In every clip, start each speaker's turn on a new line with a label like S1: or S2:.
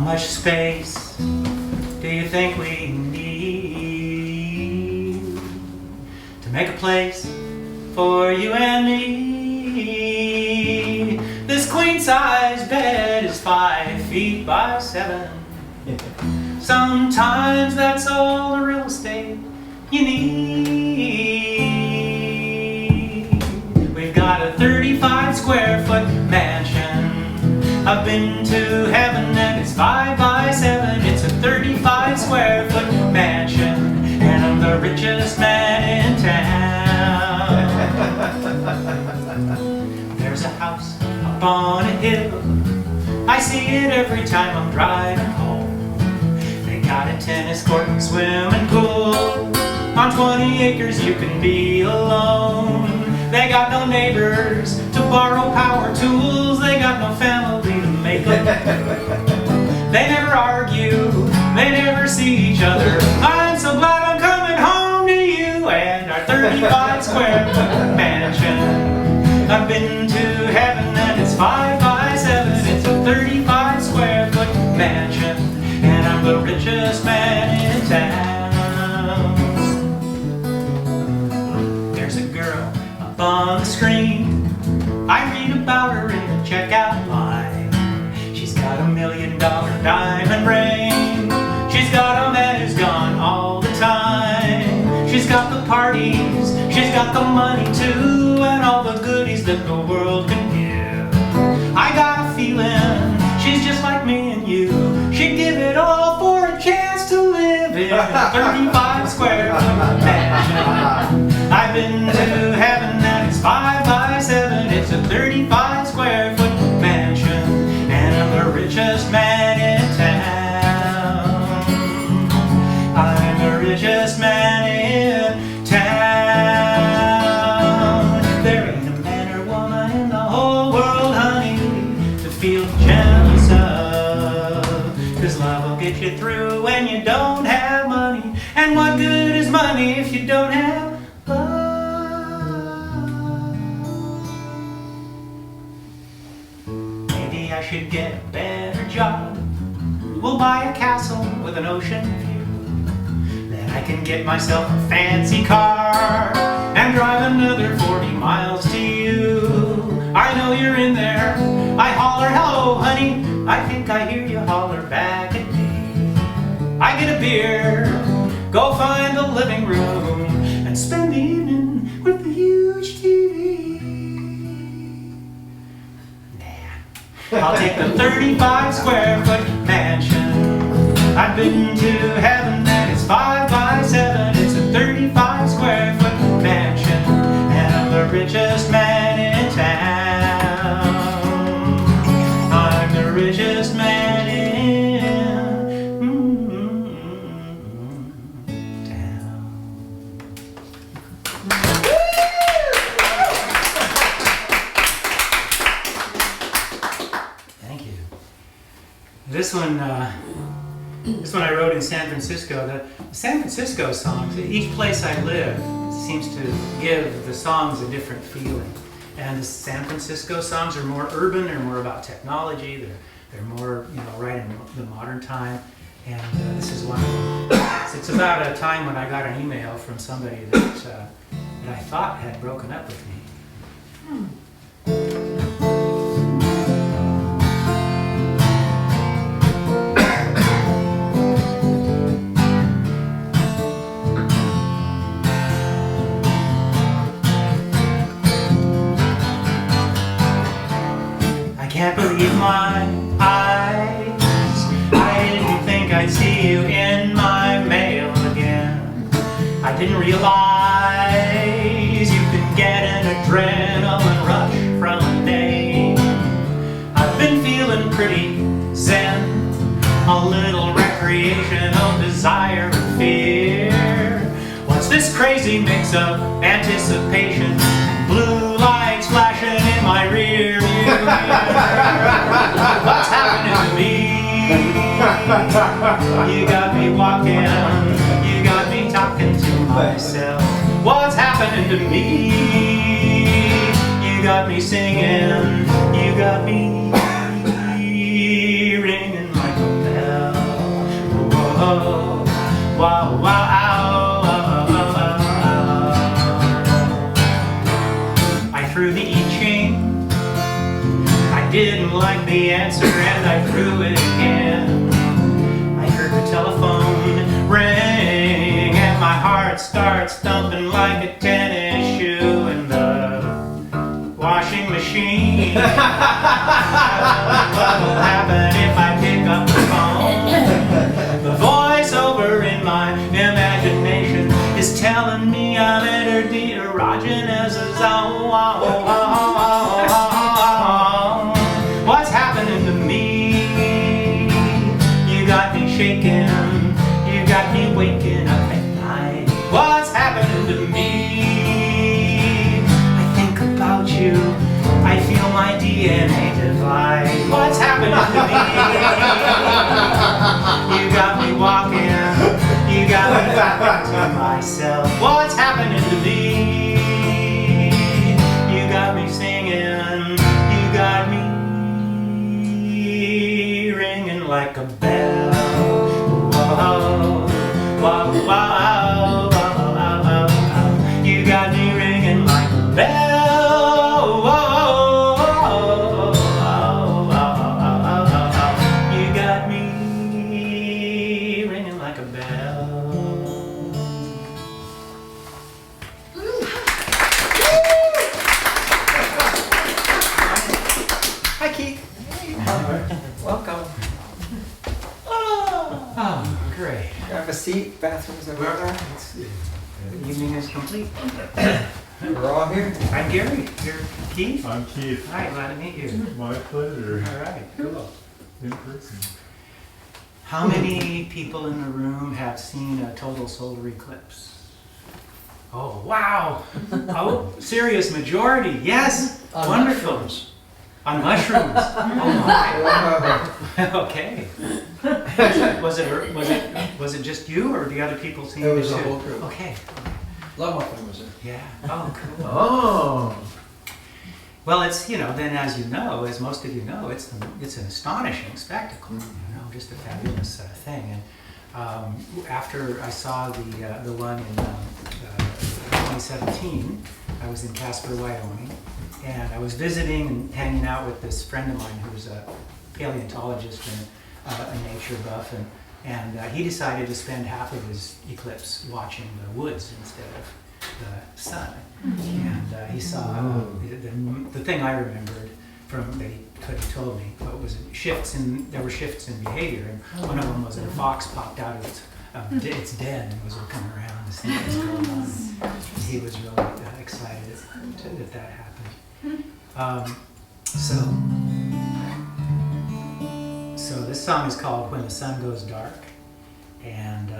S1: much space do you think we need to make a place for you and me? This queen-size bed is 5 feet by 7. Sometimes that's all the real estate you need. We've got a 35 square foot mansion. I've been to heaven and it's 5 by 7. It's a 35 square foot mansion, and I'm the richest man in town. There's a house up on a hill. I see it every time I'm driving home. They got a tennis court and swimming pool. On 20 acres you can be alone. They got no neighbors to borrow power tools. They got no family to make them. They never argue, they never see each other. I'm so glad I'm coming home to you and our 35 square foot mansion. I've been to heaven and it's 5 by 7. It's a 35 square foot mansion, and I'm the richest man in town. There's a girl up on the screen. I read about her in the checkout line. She's got $1 million diamond ring. She's got a man who's gone all the time. She's got the parties, she's got the money too, and all the goodies that the world can give. I got a feeling she's just like me and you. She'd give it all for a chance to live in a 35 square foot mansion. I've been to heaven and it's 5 by 7. It's a 35 square foot mansion, and I'm the richest man in town. I'm the richest man in town. There ain't a man or woman in the whole world, honey, to feel jealous of. 'Cause love will get you through when you don't have money. And what good is money if you don't have love? Maybe I should get a better job. We'll buy a castle with an ocean view. Then I can get myself a fancy car and drive another 40 miles to you. I know you're in there. I holler, hello, honey. I think I hear you holler back at me. I get a beer, go find the living room, and spend the evening with the huge TV. Nah, I'll take the 35 square foot mansion. I've been to heaven and it's 5 by 7. It's a 35 square foot mansion, and I'm the richest man in town. I'm the richest man in town. Thank you. This one I wrote in San Francisco. The San Francisco songs, each place I live seems to give the songs a different feeling. And the San Francisco songs are more urban, they're more about technology, they're more, right in the modern time. And this is one of them. It's about a time when I got an email from somebody that I thought had broken up with me. I can't believe my eyes. I didn't think I'd see you in my mail again. I didn't realize you could get an adrenaline rush from a name. I've been feeling pretty zen, a little recreational desire and fear. What's this crazy mix of anticipation, blue lights flashing in my rear view? What's happening to me? You got me walking, you got me talking to myself. What's happening to me? You got me singing, you got me ringing like a bell. didn't like the answer and I threw it again. I heard the telephone ring and my heart starts thumping like a tennis shoe in the washing machine. What will happen if I pick up the phone? The voice over in my imagination is telling me I've entered the erogenous zone. What's happening to me? You got me shaking, you got me waking up at night. What's happening to me? I think about you, I feel my DNA divide. What's happening to me? You got me walking, you got me back to myself. What's happening to me? You got me singing, you got me ringing like a bell. Whoa, whoa, whoa, whoa, whoa. You got me ringing like a bell. Whoa, whoa, whoa. You got me ringing like a bell.
S2: Hi, Keith. Welcome.
S1: Oh, great.
S2: Grab a seat. Bathrooms over there.
S1: The evening is complete.
S2: We're all here.
S1: I'm Gary. You're Keith?
S3: I'm Keith.
S1: Hi, glad to meet you.
S3: My pleasure.
S1: All right, cool.
S3: In person.
S1: How many people in the room have seen a total solar eclipse? Oh, wow. Oh, serious majority. Yes.
S4: On
S1: Wonderful.
S4: mushrooms.
S1: On mushrooms. Oh my. Okay. Was it just you or the other people seeing
S4: It was
S1: it
S4: a
S1: too?
S4: whole group.
S1: Okay.
S4: Love Muffin was there.
S1: Yeah. Oh, cool.
S2: Oh.
S1: Well, it's, then as you know, as most of you know, it's an astonishing spectacle. Just a fabulous thing. And after I saw the one in 2017, I was in Casper, Wyoming, and I was visiting and hanging out with this friend of mine who's a paleontologist and a nature buff, and he decided to spend half of his eclipse watching the woods instead of the sun. And he saw the thing I remembered from that he told me, but was there were shifts in behavior, and one of them was that a fox popped out of its den and was looking around to see what was going on. And he was really excited that happened. So this song is called "When the Sun Goes Dark," and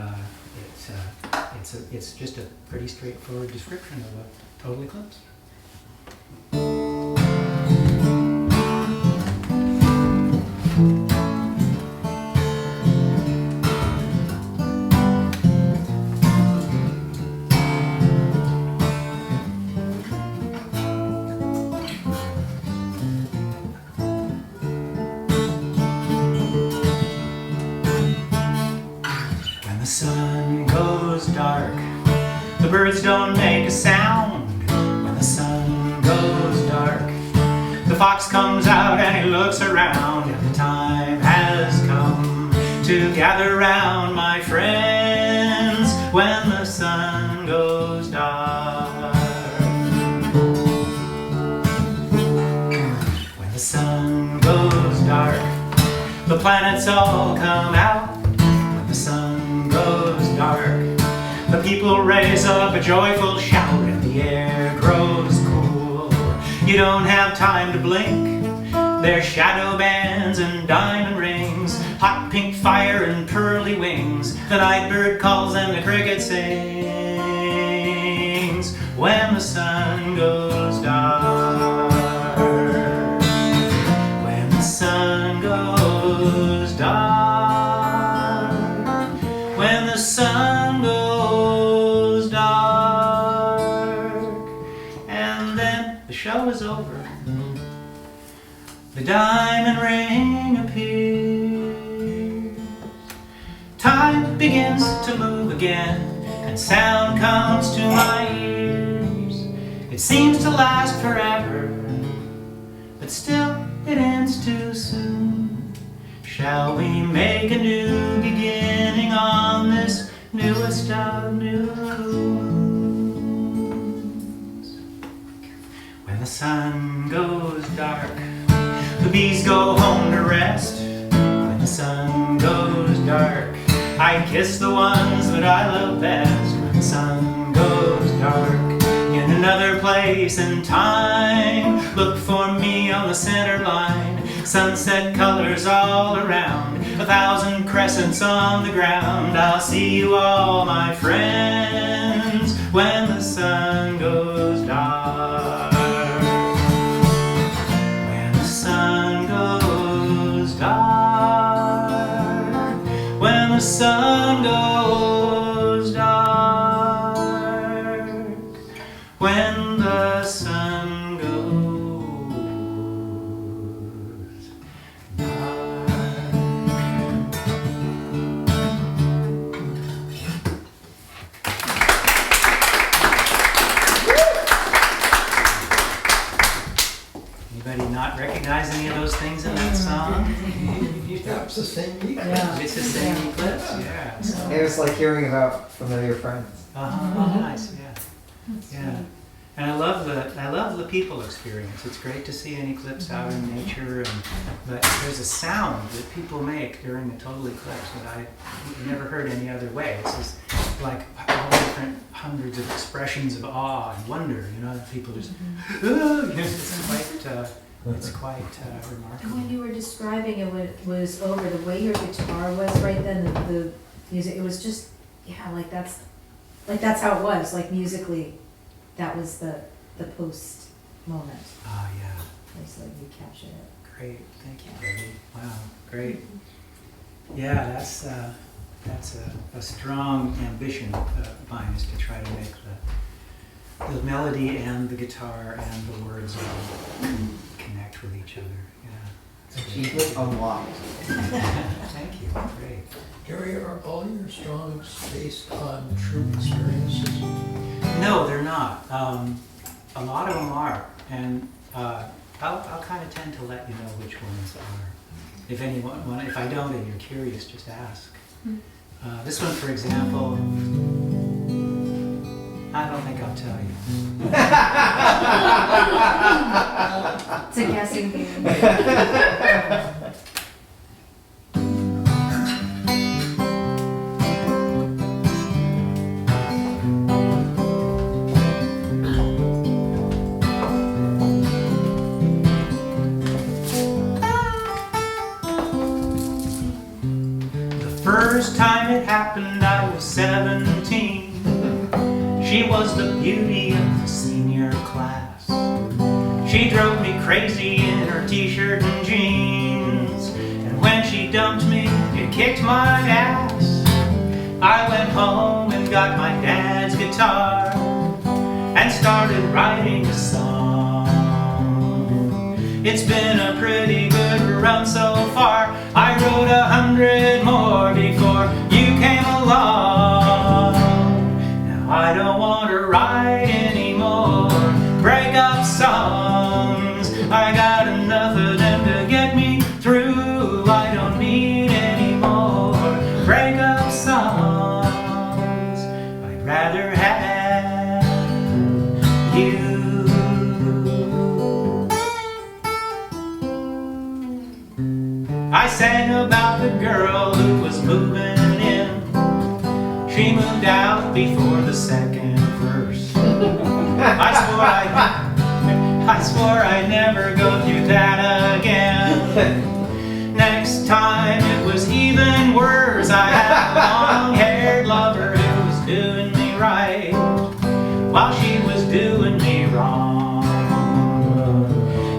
S1: it's just a pretty straightforward description of a total eclipse. The sun goes dark, the birds don't make a sound. When the sun goes dark, the fox comes out and he looks around, and the time has come to gather round, my friends, when the sun goes dark. When the sun goes dark, the planets all come out. When the sun goes dark, the people raise up a joyful shout and the air grows cool. You don't have time to blink, there's shadow bands and diamond rings, hot pink fire and pearly wings. The night bird calls and the cricket sings when the sun goes dark. When the sun goes dark, when the sun goes dark, and then the show is over. The diamond ring appears. Time begins to move again, and sound comes to my ears. It seems to last forever, but but still it ends too soon. Shall we make a new beginning on this newest of new moons? When the sun goes dark, the bees go home to rest. When the sun goes dark, I kiss the ones that I love best. When the sun goes dark, in another place and time, look for me on the center line. Sunset colors all around, 1,000 crescents on the ground. I'll see you all, my friends, when the sun goes dark. When the sun goes dark, when the sun goes dark, when the sun goes Anybody not recognize any of those things in that song?
S4: That's the same week.
S5: Yeah.
S1: It's the same eclipse, yeah.
S2: It was like hearing about familiar friends.
S1: Nice, yeah. Yeah. And I love the people experience. It's great to see an eclipse out in nature, but there's a sound that people make during a total eclipse that I never heard any other way. It's just like all different hundreds of expressions of awe and wonder. You know, that people just it's quite
S5: And
S1: remarkable.
S5: when you were describing it when it was over, the way your guitar was right then, the music, it was just, yeah, like that's how it was, like musically, that was the post moment.
S1: Ah, yeah.
S5: It's like you captured it.
S1: Great, thank you, Debbie. Wow, great. Yeah, that's a strong ambition of mine, is to try to make the melody and the guitar and the words all connect with each other. Yeah.
S2: Achievement unlocked.
S1: Thank you. Great.
S4: Gary, are all your songs based on true experiences?
S1: No, they're not. A lot of them are, and I'll kind of tend to let you know which ones are. If I don't, and you're curious, just ask. This one, for example, I don't think I'll tell you.
S5: It's a guessing game.
S1: First time it happened, I was 17. She was the beauty of the senior class. She drove me crazy in her t-shirt and jeans. And when she dumped me, it kicked my ass. I went home and got my dad's guitar and started writing a song. It's been a pretty good run so far. I wrote 100 more before you came along. Now I don't want to write anymore breakup songs. I got enough of them to get me through. I don't need any more breakup songs. I'd rather have you. I sang about the girl who was moving in. She moved out before the second verse. I swore I'd never go through that again. Next time it was even worse. I had a long-haired lover who was doing me right while she was doing me wrong.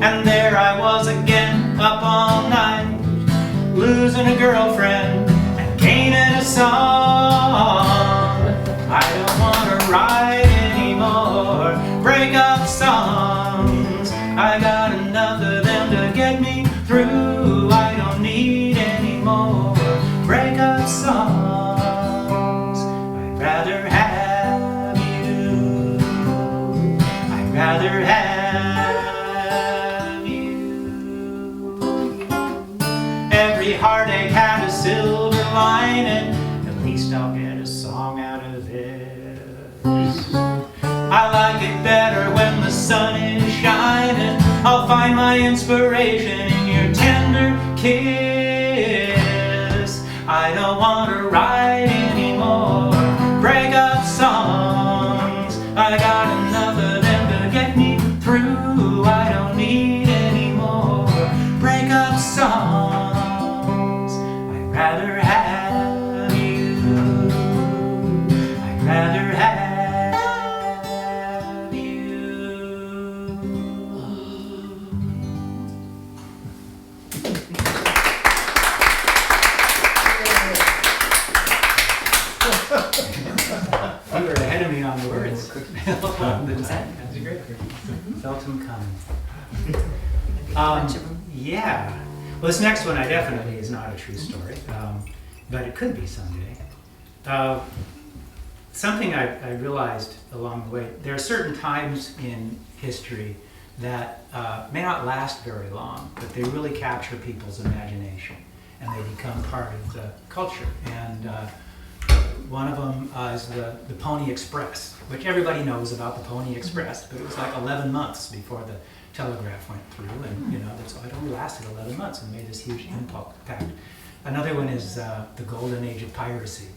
S1: And there I was again, up all night, losing a girlfriend and gaining a song. I don't want to write any more breakup songs. I got enough of them to get me through. I don't need any more breakup songs. I'd rather have you. I'd rather have you. every heartache had a silver lining, at least I'll get a song out of this. I like it better when the sun is shining. I'll find my inspiration in your tender kiss. I don't want to write anymore breakup songs. I got enough of them to get me through. I don't need any more breakup songs. I'd rather have you. I'd rather have you. You were ahead of me on the words. That's great. Felt him coming. Yeah. Well, this next one I definitely is not a true story, but it could be someday. Something I realized along the way, there are certain times in history that may not last very long, but they really capture people's imagination and they become part of the culture. And one of them is the Pony Express, which everybody knows about the Pony Express, but it was like 11 months before the telegraph went through, and it only lasted 11 months and made this huge impact. Another one is the golden age of piracy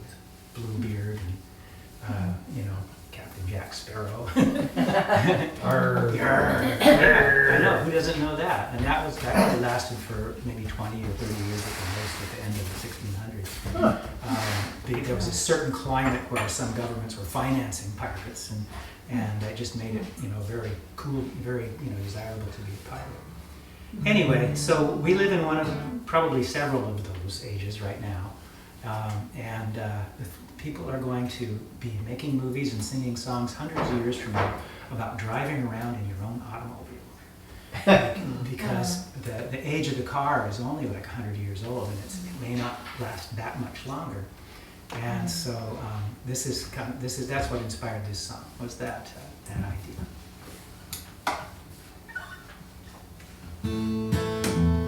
S1: with Bluebeard and Captain Jack Sparrow. Arr, I know, who doesn't know that? And that only lasted for maybe 20 or 30 years at the most at the end of the 1600s. There was a certain climate where some governments were financing pirates, and that just made it very cool, very desirable to be a pirate. Anyway, so we live in one of probably several of those ages right now, and people are going to be making movies and singing songs hundreds of years from now about driving around in your own automobile, because the age of the car is only like 100 years old, and it may not last that much longer. And so that's what inspired this song, was that idea.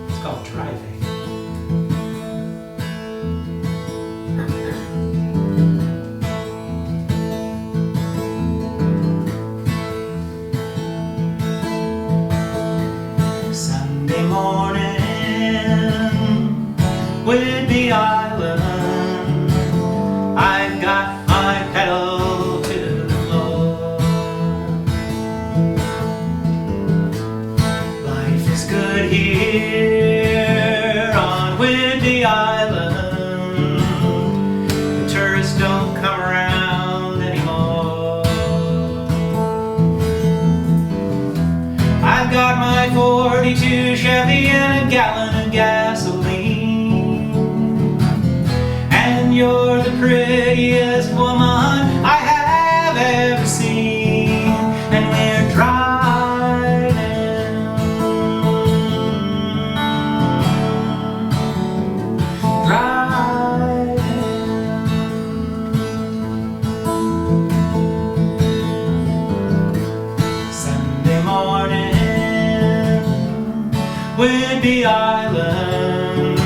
S1: It's called Driving. Sunday morning, Whidbey Island, I've got my pedal to the floor. Life is good here on Whidbey Island. The tourists don't come around anymore. I've got my 42 Chevy and a gallon of gasoline, and you're the prettiest woman I have ever seen, and we're driving, Sunday morning, Whidbey Island,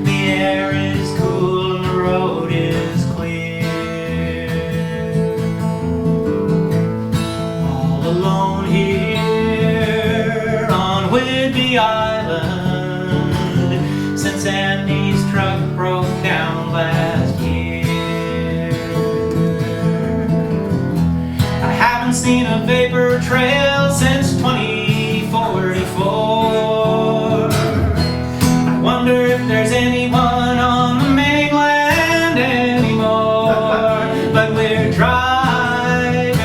S1: the air is cool and the road is clear. All alone here on Whidbey Island, since Andy's truck broke down last year. I haven't seen a vapor trail since 2044. I wonder if there's anyone on the mainland anymore, but we're driving,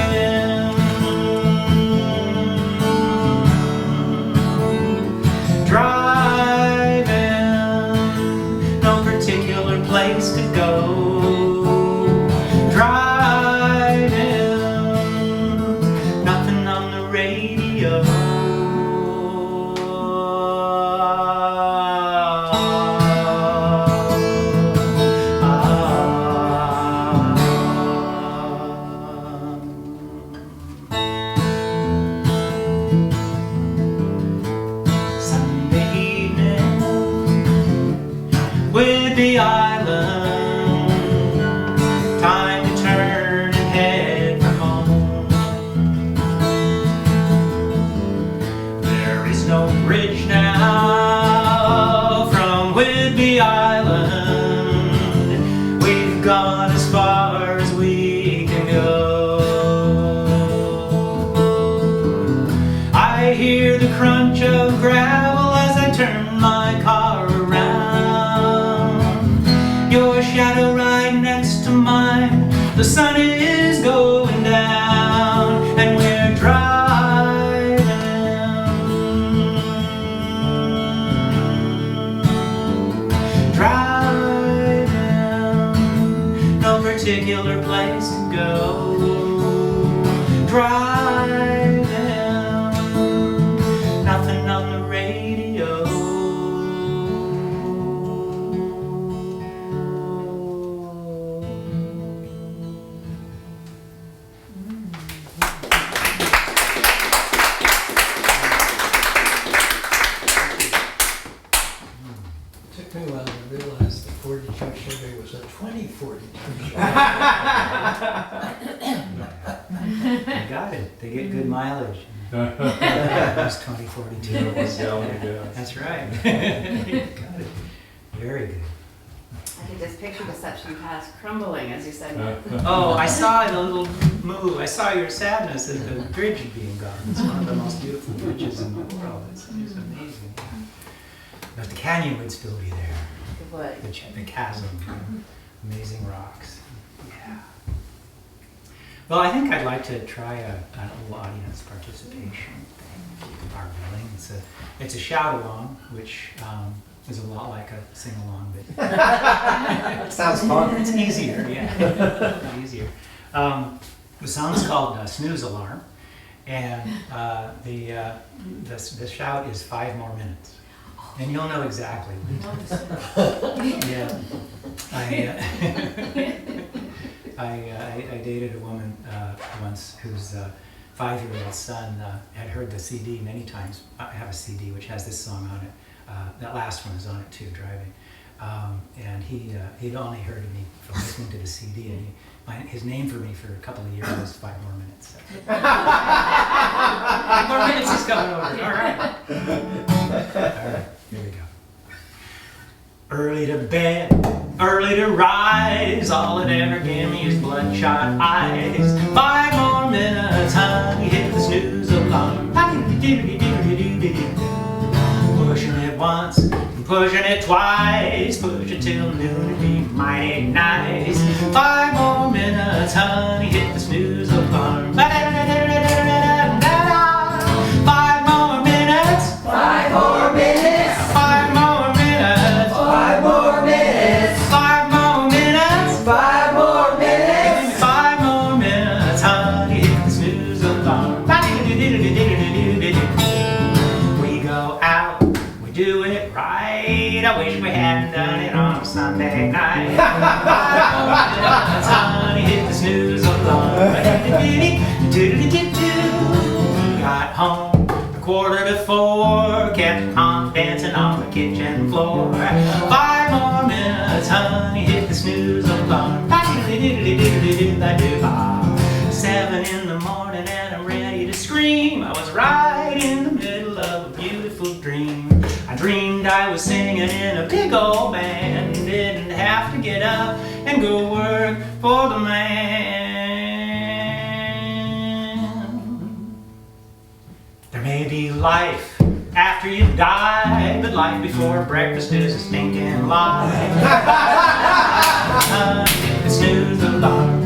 S1: no particular place to go, driving, nothing on the Whidbey Island. We've gone as far as we can go. I hear the crunch of gravel as I turn my car around. Your shadow right next to mine. The sun is going down and we're driving. Driving, no particular place to go. Driving, nothing on the radio.
S4: Took me a while to realize the 42 Chevy was a 2042 Chevy.
S1: They got it. They get good mileage. That's 2042.
S3: Was gallon of gas.
S1: That's right. Got it. Very good.
S6: I could just picture the Deception Pass crumbling as you said that.
S1: Oh, I saw the little move. I saw your sadness at the bridge being gone. It's one of the most beautiful bridges in the world. It's amazing. But the canyon would still be there.
S6: It would.
S1: The chasm. Amazing rocks. Yeah. Well, I think I'd like to try a little audience participation thing, if you are willing. It's a shout along, which is a lot like a sing along, but
S2: Sounds fun.
S1: it's easier. Yeah, easier. The song's called Snooze Alarm, and the shout is 5 more minutes, and you'll know exactly. Yeah, I dated a woman once whose 5-year-old son had heard the CD many times. I have a CD which has this song on it. That last one is on it too, Driving. And he'd only heard of me from listening to the CD, and his name for me for a couple of years was 5 more minutes. 5 more minutes is coming over. All right. All right, here we go. Early to bed, early to rise, all it ever gave me is bloodshot eyes. 5 more minutes, honey, hit the snooze alarm. Pushing it once, pushing it twice, push it till noon, it'd be mighty nice. 5 more minutes, honey, hit the snooze alarm. 5 more minutes.
S2: 5 more minutes.
S1: 5 more minutes.
S2: 5 more minutes.
S1: 5 more minutes.
S2: 5 more minutes.
S1: 5 more minutes, honey, hit the snooze alarm. We go out, we do it right. I wish we hadn't done it on a Sunday night. 5 more minutes, honey, hit the snooze alarm. Got home a quarter to 4, kept on dancing on the kitchen floor. 5 more minutes, honey, hit the snooze alarm. 7 in the morning and I'm ready to scream. I was right in the middle of a beautiful dream. I dreamed I was singing in a big old band, didn't have to get up and go work for the man. There may be life after you die, but life before breakfast is a stinking lie. The snooze alarm.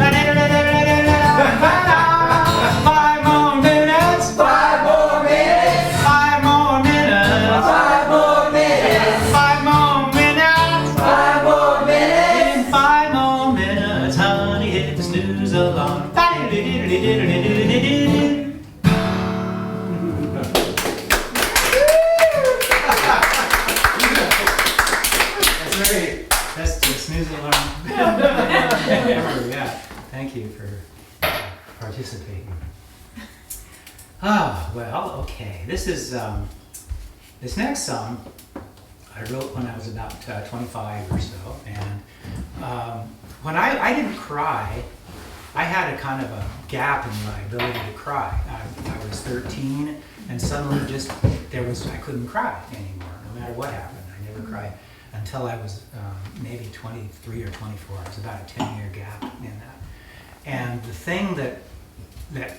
S1: 5 more minutes.
S2: 5 more minutes.
S1: 5 more minutes.
S2: 5 more minutes.
S1: 5 more minutes.
S2: 5 more minutes.
S1: 5 more minutes, honey, hit the snooze alarm. That's the snooze alarm. Yeah, thank you for participating. Ah, well, okay. This next song I wrote when I was about 25 or so, and when I didn't cry, I had a kind of a gap in my ability to cry. I was 13, and suddenly I couldn't cry anymore, no matter what happened. I never cried. until I was maybe 23 or 24. It was about a 10-year gap in that. And the thing that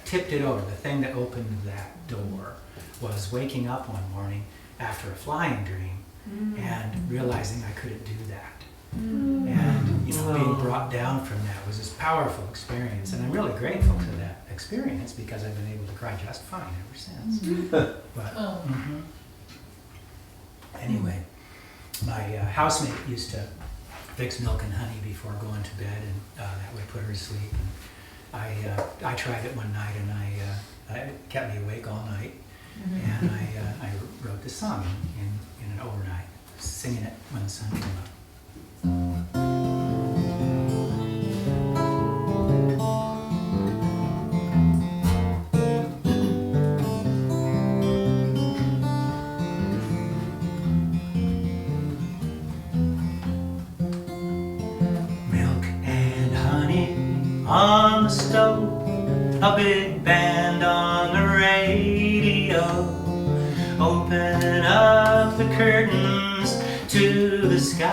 S1: tipped it over, the thing that opened that door, was waking up one morning after a flying dream and realizing I couldn't do that. And being brought down from that was this powerful experience, and I'm really grateful to that experience because I've been able to cry just fine ever since. But anyway, my housemate used to fix milk and honey before going to bed, and that would put her to sleep. And I tried it one night, and it kept me awake all night. And I wrote this song in an overnight, singing it when the sun came up. Milk and honey on the stove, a big band on the radio. Open up the curtains to the sky.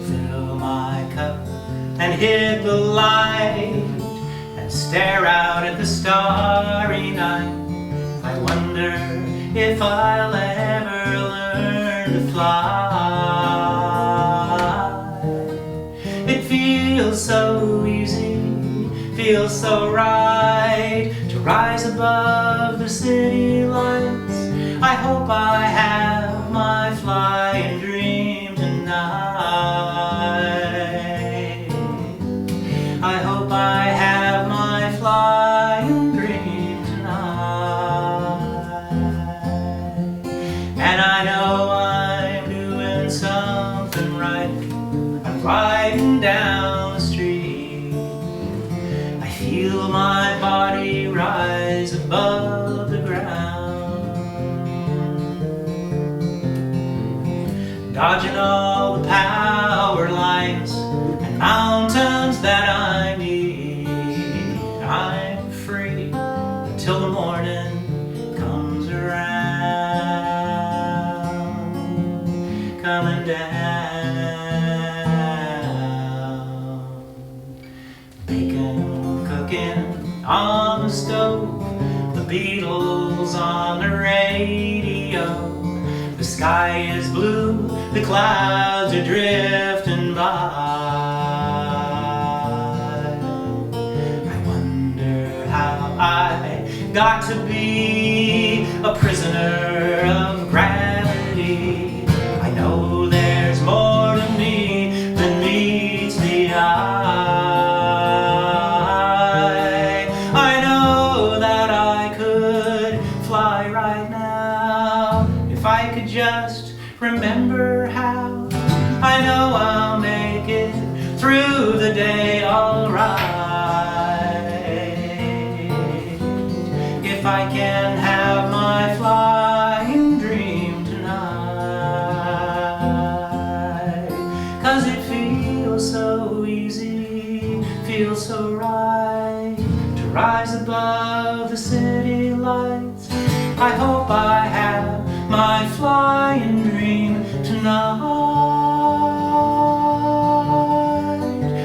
S1: Fill my cup and hit the light and stare out at the starry night. I wonder if I'll ever learn to fly. It feels so easy, feels so right to rise above the city lights. I hope I have my flying dream tonight. I hope I have my flying dream tonight. And I know I'm doing something right. I'm riding down the street. I feel my body rise above the ground. Dodging all the power lines and mountains that I need. I'm free until the morning comes around. Coming down. Bacon cooking on the stove, the Beatles on the radio. The sky is blue, the clouds are drifting by. I wonder how I got to be a prisoner of gravity. I know there's more to me than meets the eye. I know that I could fly right now if I could just remember how. I know I'll make it through the day alright if I can have my flying dream tonight. 'Cause it feels so easy, feels so right to rise above the city lights. I hope I have my flying dream tonight.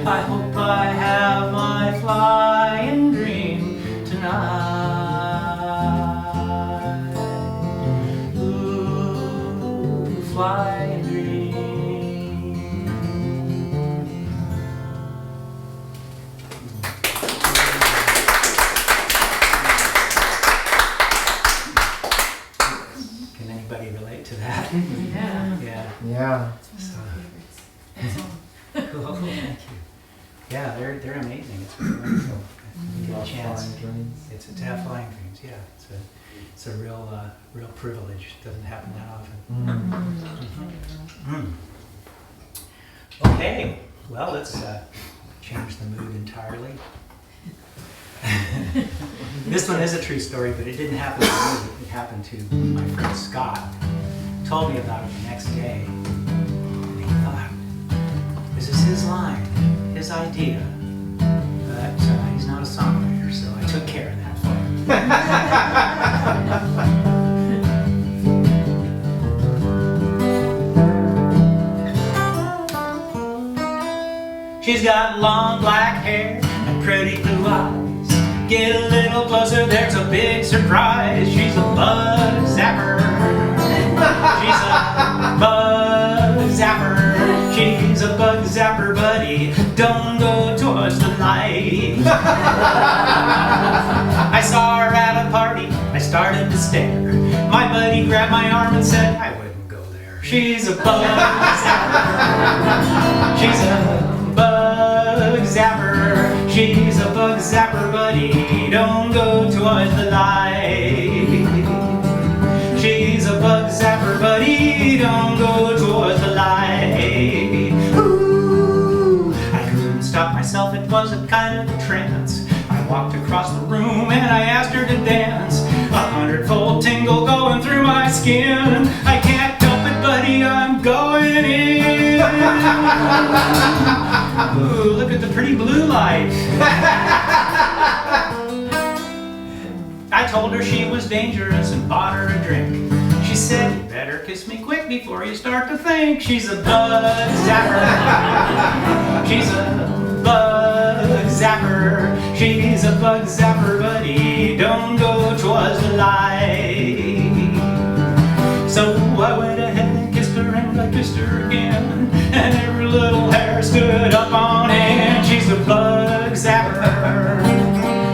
S1: I hope I have my flying dream tonight. Ooh, flying dream. Can anybody relate to that?
S6: Yeah.
S1: Yeah.
S2: Yeah.
S1: So, cool. Thank you. Yeah, they're amazing. It's really wonderful. You get a chance. It's to have flying dreams. Yeah, it's a real privilege. It doesn't happen that often. Okay. Well, let's change the mood entirely. This one is a true story, but it didn't happen to me. It happened to my friend Scott. Told me about it the next day. And he thought, this is his line, his idea. But he's not a songwriter, so I took care of that for him. She's got long black hair and pretty blue eyes. Get a little closer, there's a big surprise. She's a bug zapper. She's a bug zapper. She's a bug zapper, buddy. Don't go towards the light. I saw her at a party. I started to stare. My buddy grabbed my arm and said, I wouldn't go there. She's a bug zapper. She's a bug zapper. She's a bug zapper, buddy. Don't go towards the light. She's a bug zapper, buddy. Don't go towards the light. Ooh, I couldn't stop myself. It was a kind of a trance. I walked across the room and I asked her to dance. 100-fold tingle going through my skin. I can't help it, buddy. I'm going in. Ooh, look at the pretty blue light. I told her she was dangerous and bought her a drink. She said, you better kiss me quick before you start to think. She's a bug zapper. She's a bug zapper. She's a bug zapper, buddy. Don't go towards the light. So I went ahead and kissed her and I kissed her again. And every little hair stood up on end. She's a bug zapper.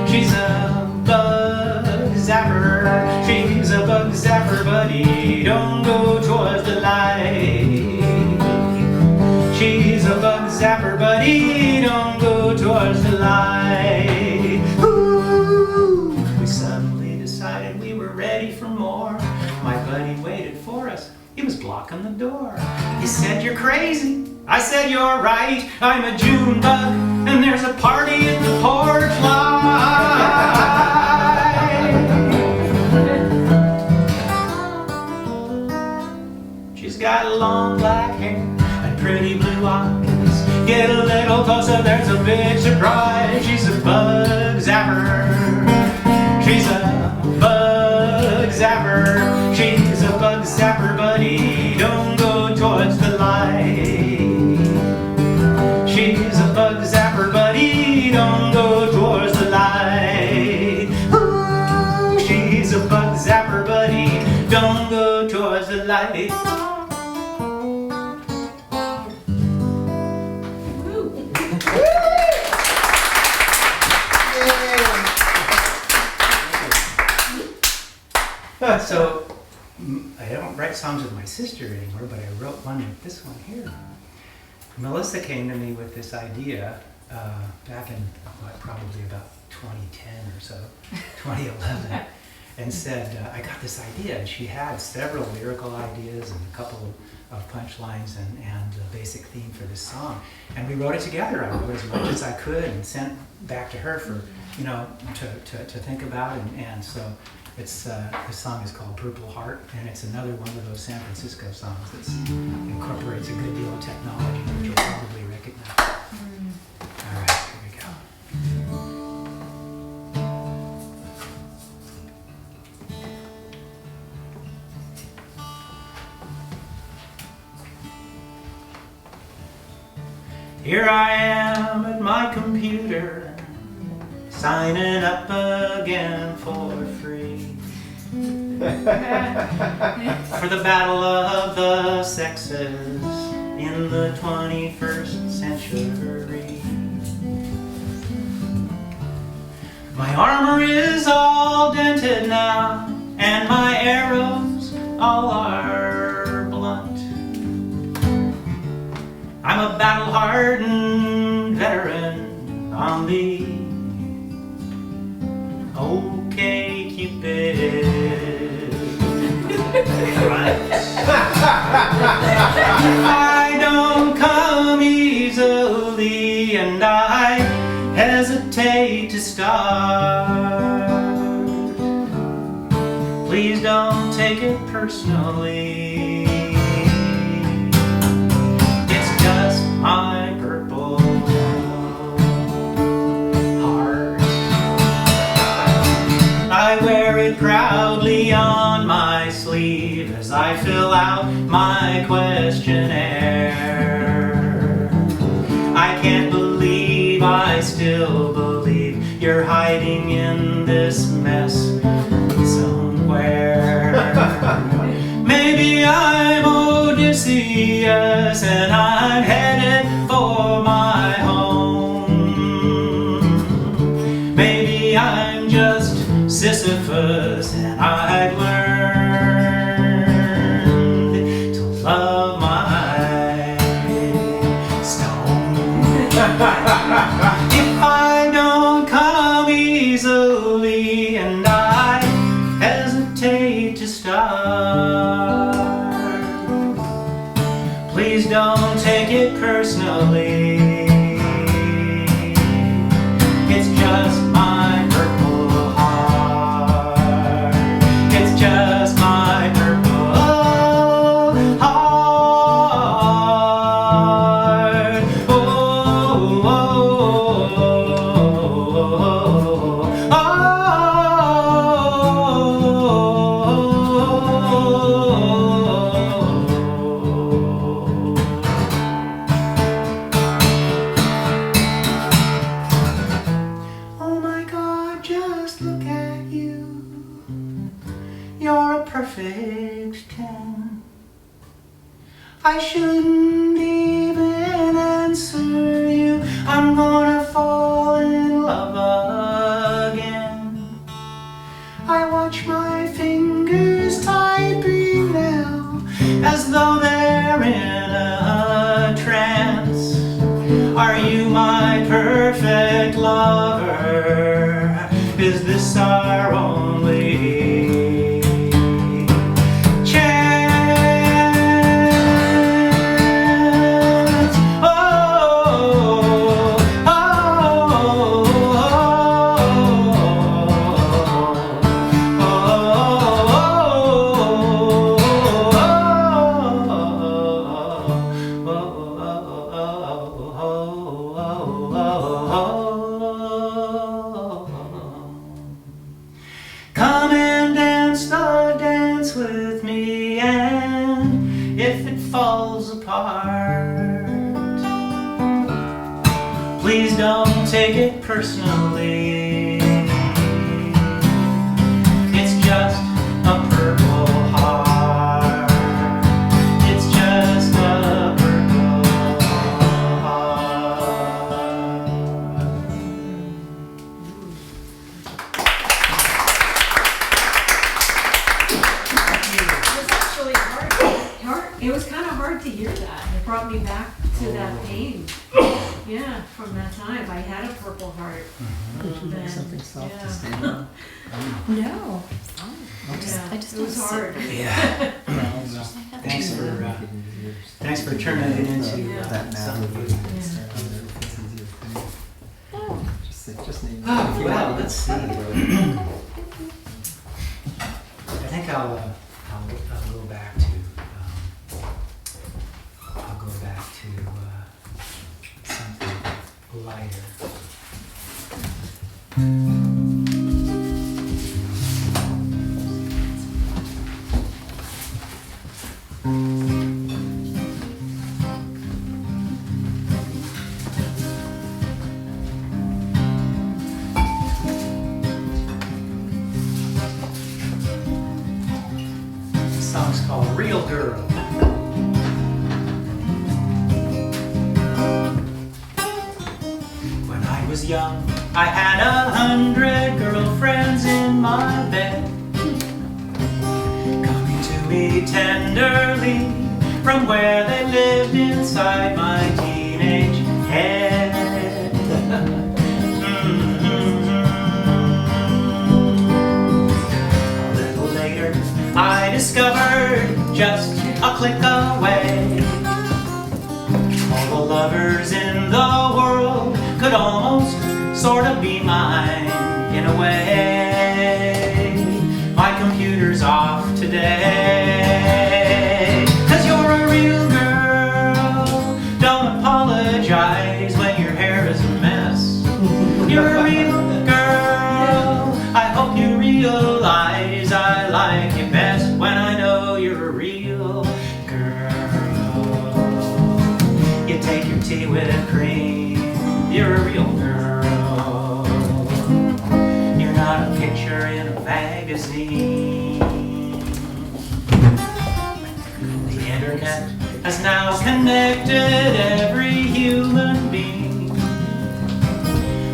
S1: She's a bug zapper. She's a bug zapper, buddy. Don't go towards the light. She's a bug zapper, buddy. Don't go towards the light. Ooh. We suddenly decided we were ready for more. My buddy waited for us. He was blocking the door. He said, you're crazy. I said, you're right. I'm a June bug, and there's a party at the porch light. She's got long black hair and pretty blue eyes. Get a little closer, there's a big surprise. She's a bug zapper. She's a bug zapper. She's a bug zapper, buddy. Don't go towards the light. She's a bug zapper, buddy. Don't go towards the light. Ooh, she's a bug zapper, buddy. Don't go towards the light. So, I don't write songs with my sister anymore, but I wrote one with this one here. Melissa came to me with this idea back in probably about 2010 or so, 2011, and said, I got this idea. And she had several lyrical ideas and a couple of punchlines and a basic theme for this song. And we wrote it together. I wrote as much as I could and sent back to her for, you know, to think about. And so it's this song is called Purple Heart, and it's another one of those San Francisco songs that incorporates a good deal of technology, which you'll probably recognize. All right, here we go. Here I am at my computer, signing up again for free. For the battle of the sexes in the 21st century. My armor is all dented now, and my arrows all are blunt. I'm a battle-hardened veteran on the OK Cupid front. I don't come easily, and I hesitate to start. Please don't take it personally. It's just my purple heart. I wear it proudly on my sleeve as I fill out my questionnaire. I can't believe I still believe you're hiding in this mess somewhere. Maybe I'm Odysseus and I'm headed for my home. Maybe I'm just Sisyphus and I've learned to love my stone. If I don't come easily and I hesitate to start, please don't take it personally. It's just my purple heart. It's just my purple heart. Oh, oh, oh, oh, oh my God, just look at you. You're a perfect 10. I shouldn't even answer you. I'm gonna fall in love again. I watch my fingers typing now as though they're in a trance. Are you my perfect lover? Is this our only chance? Oh, oh, come and dance the dance with me, and if it falls apart, please don't take it personally. It's just a purple heart. It's just a purple heart.
S7: It was actually hard. It was kind of hard to hear that. It brought me back to that pain. Yeah, from that time. I had a purple heart. Then,
S2: Something soft
S7: yeah.
S2: to stand on.
S5: No.
S7: Yeah,
S5: I just
S7: it was
S5: don't
S7: hard.
S1: Yeah. Thanks for turning it into
S7: Yeah.
S2: That now
S1: something.
S2: it's easier for me. Just name it.
S1: Oh, well, let's see. I think I'll go back to something lighter. This song's called Real Girl. When I was young, I had 100 girlfriends in my bed, coming to me tenderly from where they lived inside my teenage head. A little later, I discovered just a click away, all the lovers in the world could almost sort of be mine in a way. My computer's off today, 'cause you're a real girl. Don't apologize when your hair is a mess. You're a real girl. I hope you realize I like you best when I know you're a real girl. You take your tea with cream, internet has now connected every human being.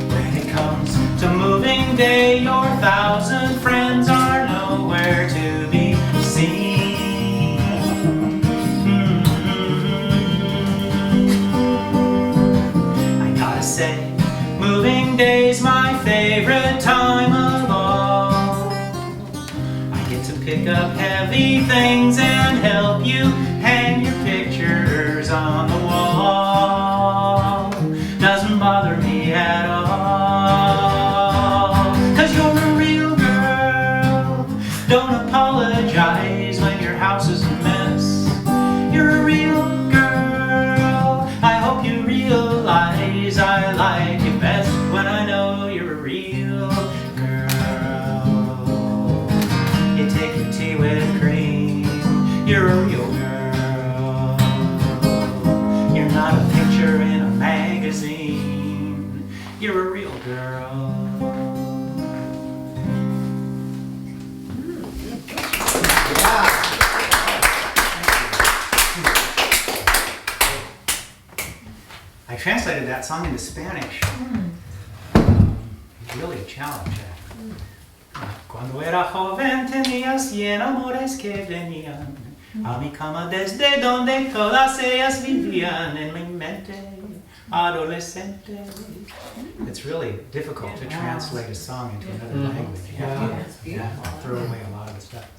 S1: When it comes to moving day, your 1,000 friends are nowhere to be seen. I gotta say, moving day's my favorite time of all. I get to pick up heavy things and help you hang your pictures on the wall. Doesn't bother me at all, 'cause you're a real girl. Don't apologize when your house is a mess. You're a real girl. I hope you realize I like you best when I know you're a real girl. You take your tea with cream. You're a real girl. You're not a picture in a magazine. You're a real girl. I translated that song into Spanish. Really a challenge. Cuando era joven tenía 100 amores que venían a mi cama desde donde todas ellas vivían en mi mente adolescente. It's really difficult to translate a song into another language. You have to throw away a lot of the stuff.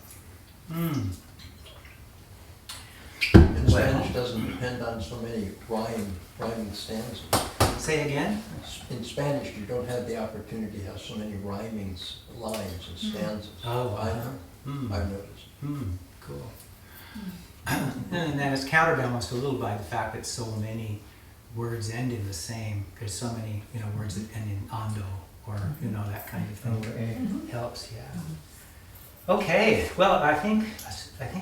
S4: And Spanish doesn't depend on so many rhyming stanzas.
S1: Say again?
S4: In Spanish, you don't have the opportunity to have so many rhyming lines and stanzas.
S1: Oh, wow.
S4: I've noticed.
S1: Cool. And then it's counterbalanced a little by the fact that so many words end in the same. There's so many, words that end in ando or that kind of thing. Helps, yeah. Okay. Well, I think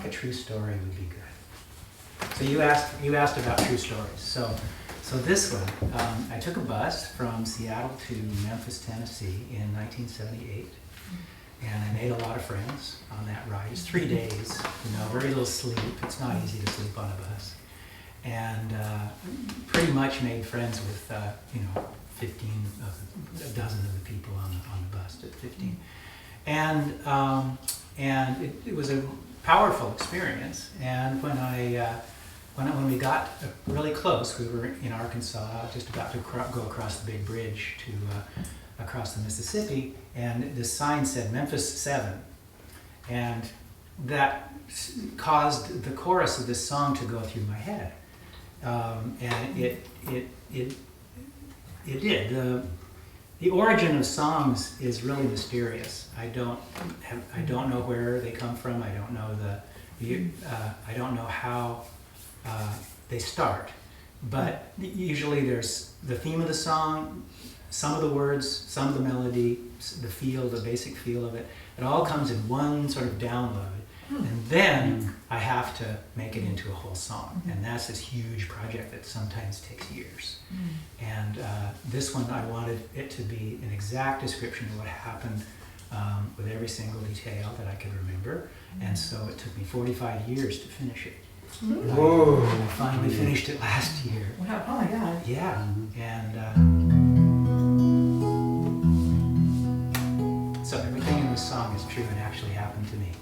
S1: a true story would be good. So you asked about true stories. So this one, I took a bus from Seattle to Memphis, Tennessee in 1978, and I made a lot of friends on that ride. It's 3 days, very little sleep. It's not easy to sleep on a bus, and pretty much made friends with 15 of a dozen of the people on the bus at 15, and it was a powerful experience. And when we got really close, we were in Arkansas, just about to go across the big bridge to across the Mississippi, and the sign said Memphis 7, and that caused the chorus of this song to go through my head, and it did. The origin of songs is really mysterious. I don't know where they come from. I don't know I don't know how they start, but usually there's the theme of the song, some of the words, some of the melody, the feel, the basic feel of it. It all comes in one sort of download, and then I have to make it into a whole song, and that's this huge project that sometimes takes years. And this one, I wanted it to be an exact description of what happened with every single detail that I could remember, and so it took me 45 years to finish it.
S2: Whoa.
S1: And I finally finished it last year.
S5: Wow, oh my God.
S1: Yeah, and so everything in this song is true and actually happened to me.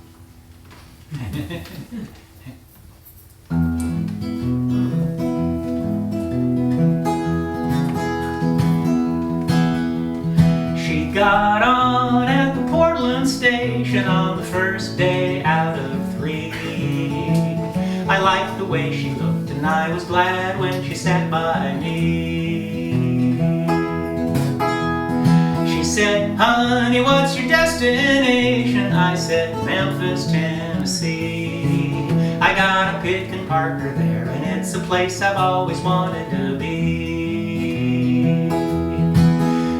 S1: She got on at the Portland station on the first day out of 3. I liked the way she looked, and I was glad when she sat by me. She said, honey, what's your destination? I said, Memphis, Tennessee. I got a picking partner there, and it's a place I've always wanted to be.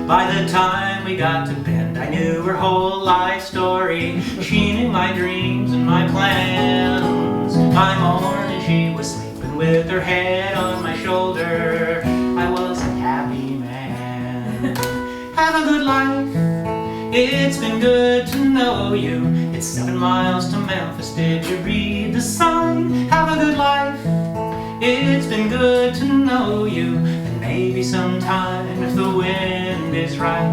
S1: By the time we got to Bend, I knew her whole life story. She knew my dreams and my plans. By morning she was sleeping with her head on my shoulder. I was a happy man. Have a good life. It's been good to know you. It's It's 7 miles to Memphis. Did you read the sign? Have a good life. It's been good to know you. And maybe sometime, if the wind is right,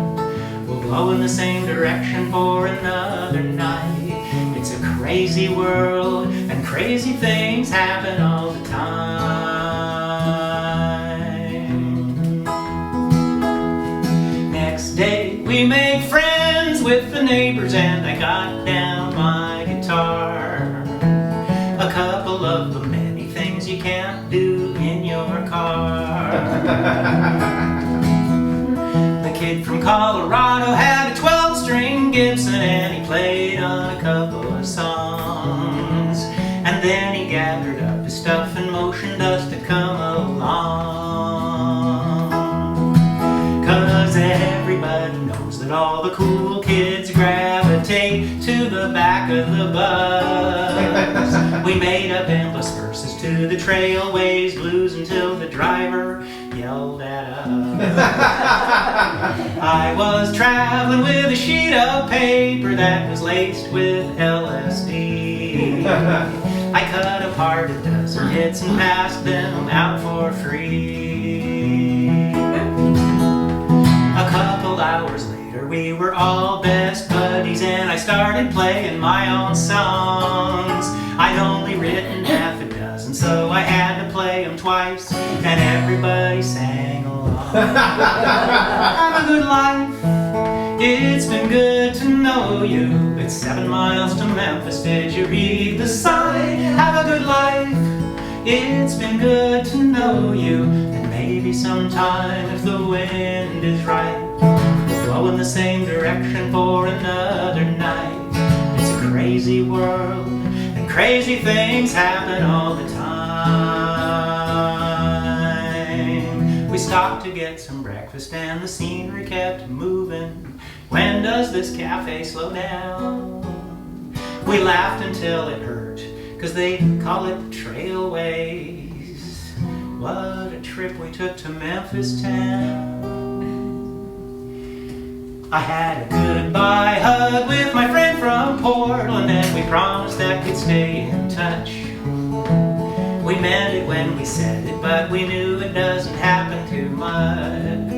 S1: we'll blow in the same direction for another night. It's a crazy world, and crazy things happen all the time. Next day, we made friends with the neighbors, and I got down my guitar. A couple of the many things you can't do in your car. The kid from Colorado had a 12-string Gibson, and he played on a couple of songs. And then he gathered up his stuff and motioned us to come along. 'Cause everybody knows that all the cool kids gravitate to the back of the bus. We made up endless verses to the Trailways Blues until the driver yelled at us. I was traveling with a sheet of paper that was laced with LSD. I cut apart a dozen hits and passed them out for free. A couple hours later, we were all best buddies, and I started playing my own songs. I'd only written half a dozen, so I had to play them twice, and everybody sang along. Have a good life. It's been good to know you. It's 7 miles to Memphis. Did you read the sign? Have a good life. It's been good to know you. And maybe sometime, if the wind is right, we'll blow in the same direction for another night. It's a crazy world, and crazy things happen all the time. We stopped to get some breakfast, and the scenery kept moving. When does this cafe slow down? We laughed until it hurt, 'cause they call it Trailways. What a trip we took to Memphis town. I had a goodbye hug with my friend from Portland, and we promised that we'd stay in touch. We meant it when we said it, but we knew it doesn't happen too much.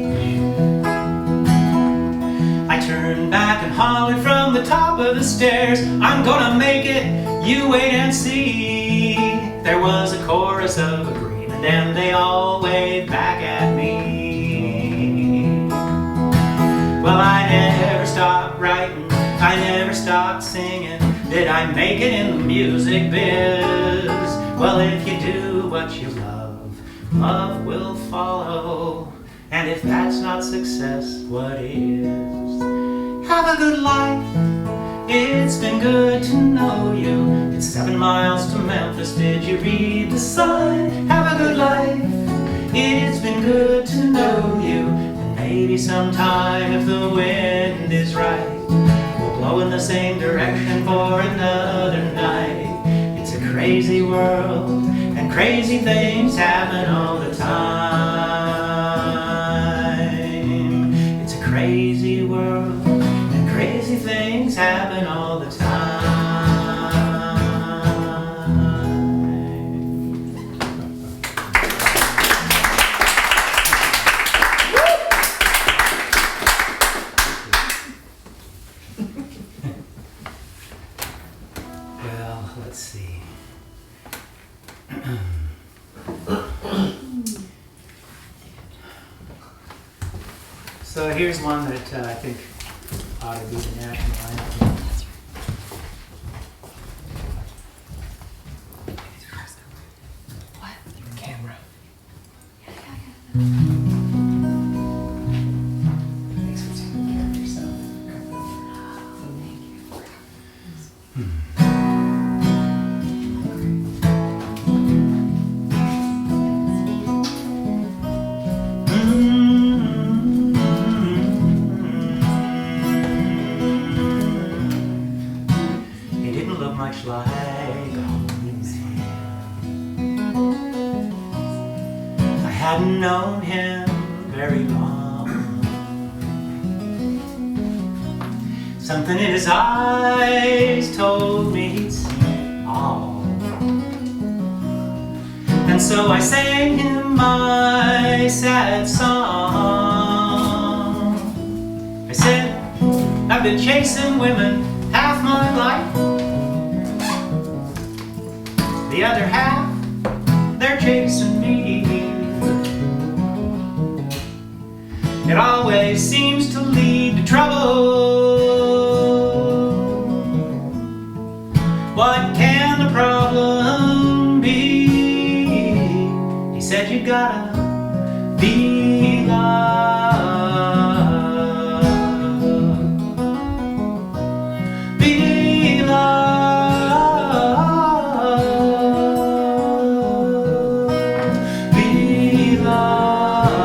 S1: I turned back and hollered from the top of the stairs, I'm gonna make it, you wait and see. There was a chorus of agreement, and they all waved back at me. Well, I never stopped writing, I never stopped singing. Did I make it in the music biz? Well, if you do what you love, love will follow. And if that's not success, what is? Have a good life. It's been good to know you. It's 7 miles to Memphis. Did you read the sign? Have a good life. It's been good to know you. And maybe sometime, if the wind is right, we'll blow in the same direction for another night. It's a crazy world, and crazy things happen all the time. It's a crazy world, and crazy things happen all the time. Well, let's see. So here's one that I think ought to be the national anthem.
S2: Camera.
S5: Thanks for taking care of yourself.
S1: He didn't look much like a homely man. I hadn't known him very long. Something in his eyes told me he'd seen all. And so I sang him my sad song. I said, I've been chasing women half my life. The other half, they're chasing me. It always seems to lead to trouble. What can the problem be? He said you gotta be loved. Be loved. Be loved.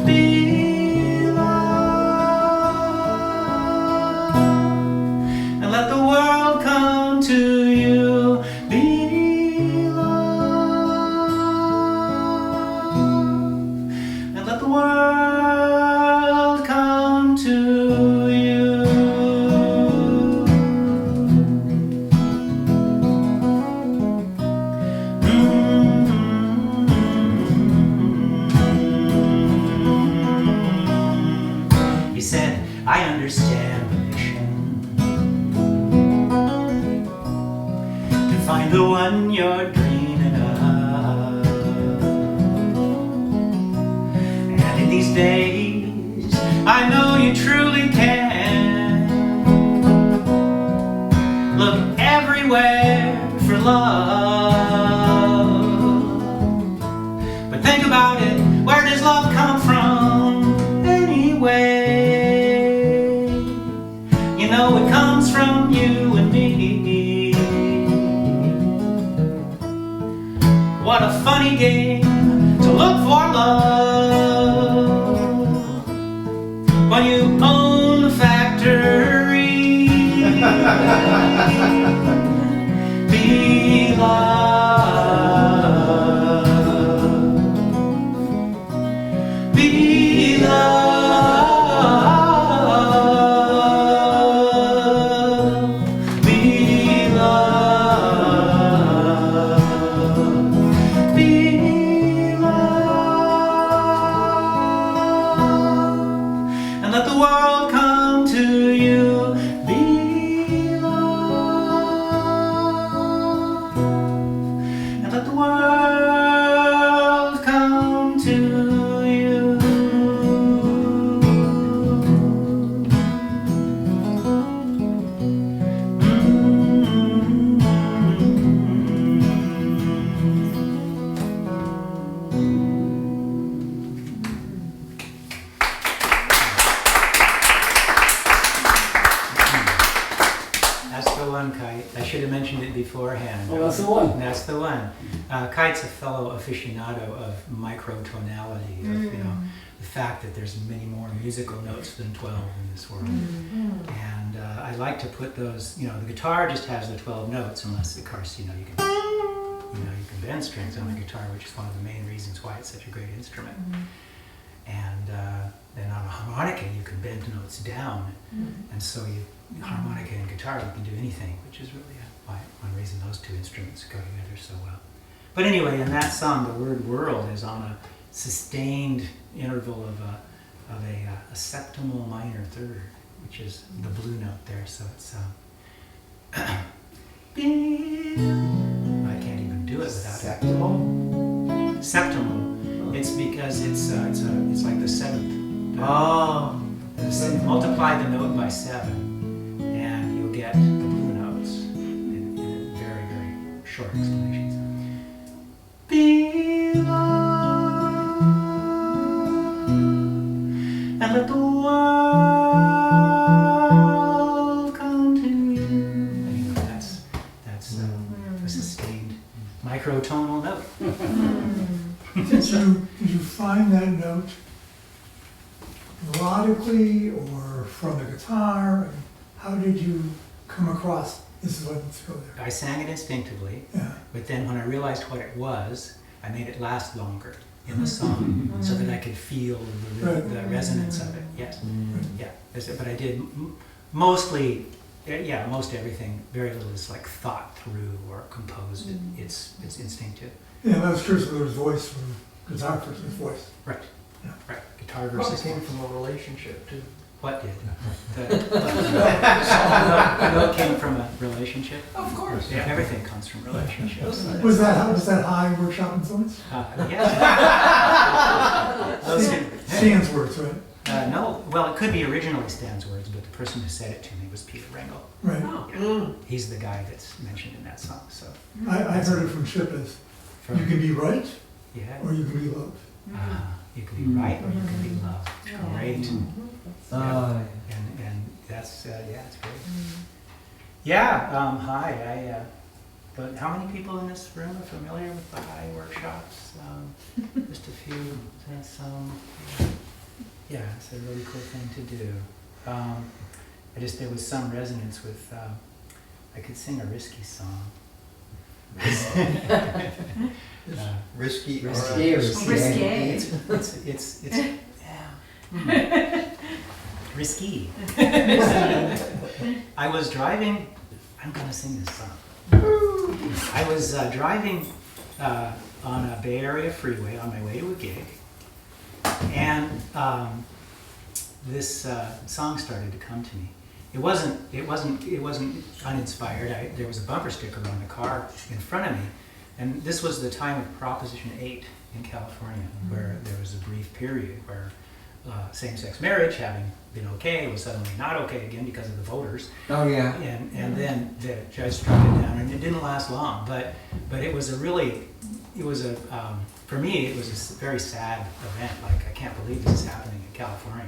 S1: Be loved. And let the world come to you. Be loved. And let the world come to you. He said, I understand the mission to find the one you're dreaming of. And in these days, I know you truly can. Look everywhere for love. But think about it, where does love come from anyway? You know it comes from you and me. What a funny game to look for love when you own the factory. Be loved. Be loved. Be loved. Be loved. And let the world come to you. Be loved. And let the world come to you. That's the one, Kite. I should have mentioned it beforehand.
S2: Oh, that's the one.
S1: That's the one. Kite's a fellow aficionado of microtonality, of the fact that there's many more musical notes than 12 in this world. And I like to put those. The guitar just has the 12 notes, unless of course you can bend strings on the guitar, which is one of the main reasons why it's such a great instrument. And then on a harmonica you can bend notes down, and so harmonica and guitar you can do anything, which is really one reason those two instruments go together so well. But anyway, in that song, the word world is on a sustained interval of a septimal minor third, which is the blue note there. So it's I can't even do it without it. Septimal. It's because it's like the seventh. Multiply the note by 7, and you'll get the blue notes in very, very short explanations. Be loved, and let the world come to you. Anyway, that's a sustained microtonal note.
S8: Did you find that note melodically or from the guitar? And how did you come across this is what let's go there?
S1: I sang it instinctively,
S8: Yeah.
S1: but then when I realized what it was, I made it last longer. in the song so that I could feel the resonance of it. Yes, yeah. But I did mostly, most everything. Very little is like thought through or composed. It's instinctive.
S8: Yeah, that's true, so there's voice from guitar versus voice.
S1: Right.
S8: Yeah.
S1: Right. Guitar
S4: Probably
S1: versus.
S4: came from a relationship too.
S1: What did? What came from a relationship?
S4: Of course.
S1: Yeah, everything comes from relationships.
S8: Was that high workshop influence?
S1: Yes. Those who-
S8: Stan's words, right?
S1: no, well, it could be originally Stan's words, but the person who said it to me was Peter Rengel.
S8: Right.
S7: Oh,
S1: He's the guy that's mentioned in that song. So,
S8: I heard it from Chip as,
S1: from,
S8: you can be right,
S1: yeah,
S8: or you can be loved.
S1: you can be right or you can be loved. Great.
S2: Oh,
S1: And that's it's great. Yeah. Hi. But how many people in this room are familiar with the high workshops? Just a few. Yeah, it's a really cool thing to do. There was some resonance with. I could sing a risky song.
S4: Risky.
S2: Risky.
S7: risque.
S1: It's risky. I was driving. I'm gonna sing this song. I was driving on a Bay Area freeway on my way to a gig, and this song started to come to me. It wasn't uninspired. There was a bumper sticker on the car in front of me, and this was the time of Proposition 8 in California, where there was a brief period where same-sex marriage, having been okay, was suddenly not okay again because of the voters.
S2: oh yeah.
S1: And then the judge struck it down, and it didn't last long. But it was for me, it was a very sad event. Like, I can't believe this is happening in California.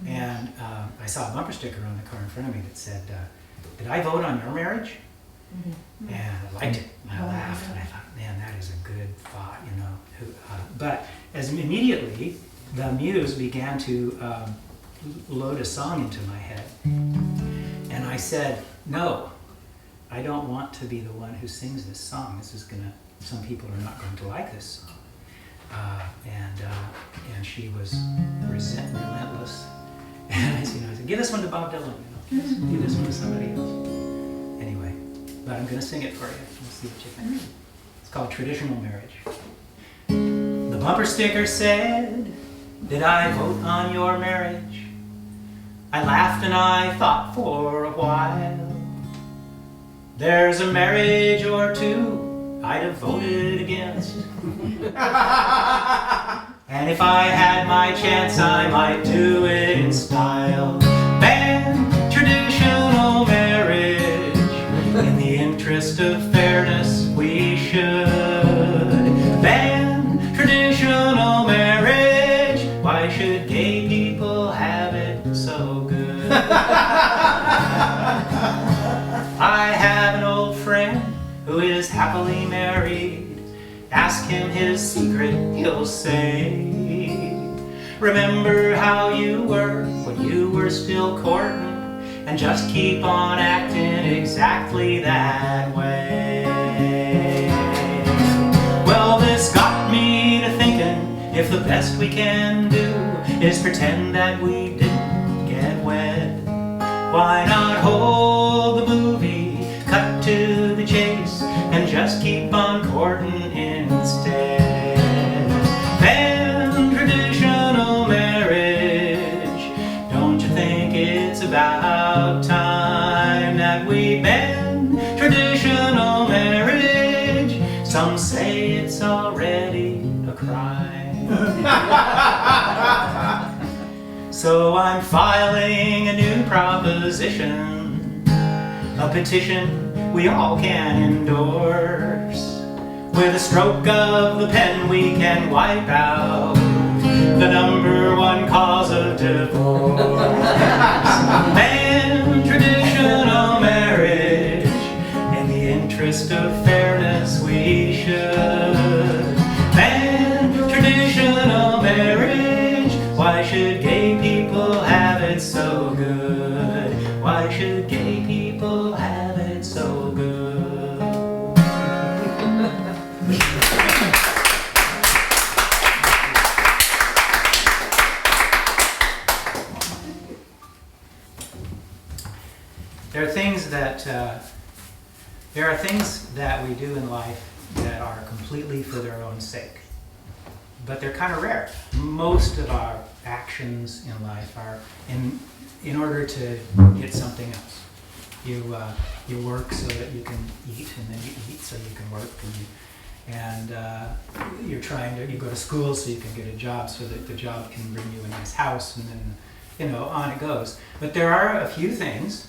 S1: And I saw a bumper sticker on the car in front of me that said, "Did I vote on your marriage?" And I liked it. And I laughed, and I thought, man, that is a good thought, you know. But as immediately, the muse began to load a song into my head. And I said, no, I don't want to be the one who sings this song. Some people are not going to like this song. And she was relentless. And I said, give this one to Bob Dylan, give this one to somebody else. Anyway, but I'm going to sing it for you. We'll see what you think. It's called Traditional Marriage. The bumper sticker said, "Did I vote on your marriage?" I laughed and I thought for a while. There's a marriage or two I'd have voted against. And if I had my chance, I might do it in style. Ban traditional marriage. In the interest of fairness, we should ban traditional marriage. Why should gay people have it so good? I have an old friend who is happily married. Ask him his secret, he'll say, remember how you were when you were still courting, and just keep on acting exactly that way. Well, this got me to thinking, if the best we can do is pretend that we didn't get wed, why not hold the movie, cut to the chase, and just keep on courting instead? Ban traditional marriage. Don't you think it's about time that we ban traditional marriage? Some say it's already a crime. So I'm filing a new proposition, a petition we all can endorse. With a stroke of the pen we can wipe out the #1 cause of divorce. Ban traditional marriage. In the interest of fairness, we should ban traditional marriage. Why should gay people have it so good? Why should gay people have it so good? There are things that we do in life that are completely for their own sake, but they're kind of rare. Most of our actions in life are in order to get something else. You work so that you can eat, and then you eat so you can work, and you go to school so you can get a job so that the job can bring you a nice house, and then on it goes. But there are a few things.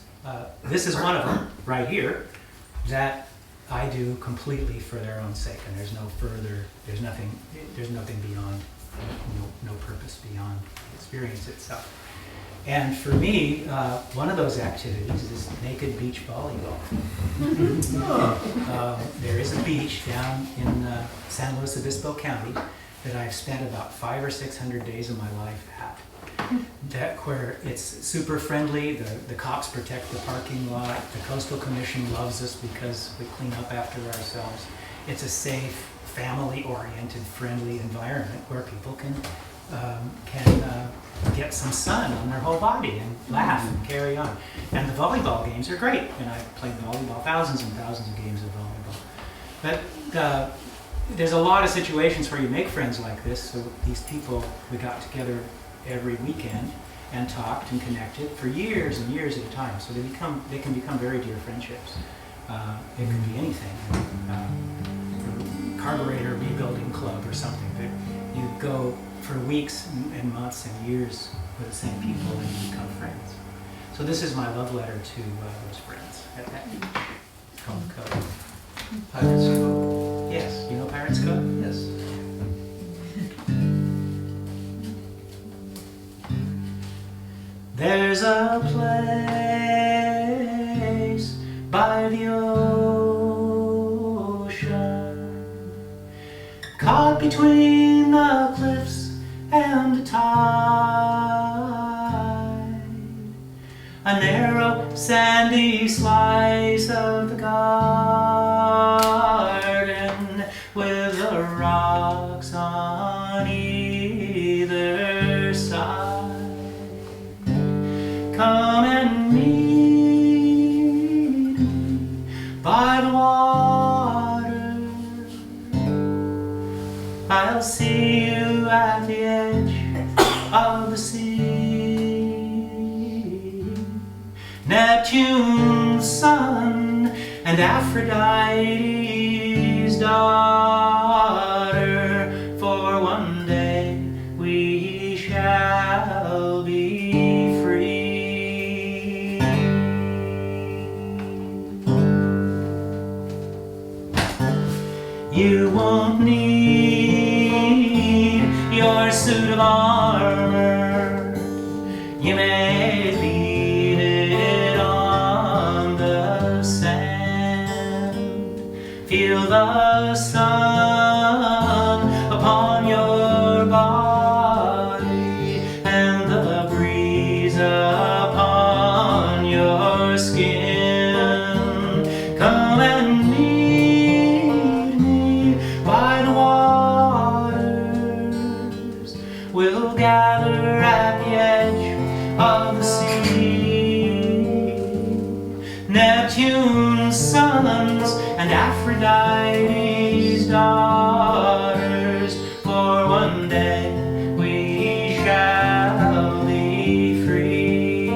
S1: This is one of them right here that I do completely for their own sake, and there's nothing beyond, no purpose beyond the experience itself. And for me, one of those activities is naked beach volleyball. There is a beach down in San Luis Obispo County that I've spent about 500 or 600 days of my life at. Where it's super friendly, the cops protect the parking lot, the Coastal Commission loves us because we clean up after ourselves. It's a safe, family-oriented, friendly environment where people can get some sun on their whole body and laugh and carry on. And the volleyball games are great, and I've played volleyball, thousands and thousands of games of volleyball. But there's a lot of situations where you make friends like this. So these people, we got together every weekend and talked and connected for years and years at a time. So they can become very dear friendships. It could be anything, carburetor rebuilding club or something. But you go for weeks and months and years with the same people and you become friends. So this is my love letter to those friends at that beach. It's called Cove.
S4: Pirates Cove.
S1: Yes, you know Pirates Cove?
S4: Yes.
S1: There's a place by the ocean, caught between the cliffs and the tide, a narrow sandy slice of the garden with the rocks on either side. Come and meet me by the water. I'll see you at the edge of the sea. Neptune's son and Aphrodite's daughter. For one day we shall be free. You won't need your suit of armor. You may leave it on the sand. Feel the sun upon your body and the breeze upon your skin. Come and meet me by the waters. We'll gather at the edge of the sea. Neptune's sons and Aphrodite's daughters. For one day we shall be free.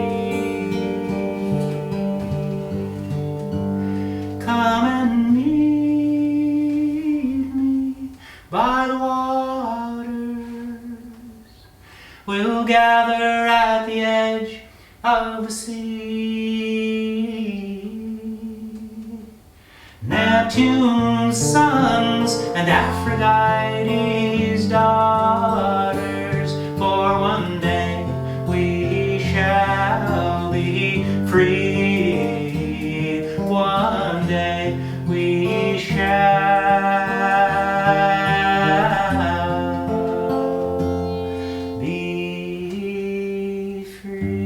S1: Come and meet me by the waters. We'll gather at the edge of the sea. Neptune's sons and Aphrodite's daughters. For one day we shall be free. One day we shall be free.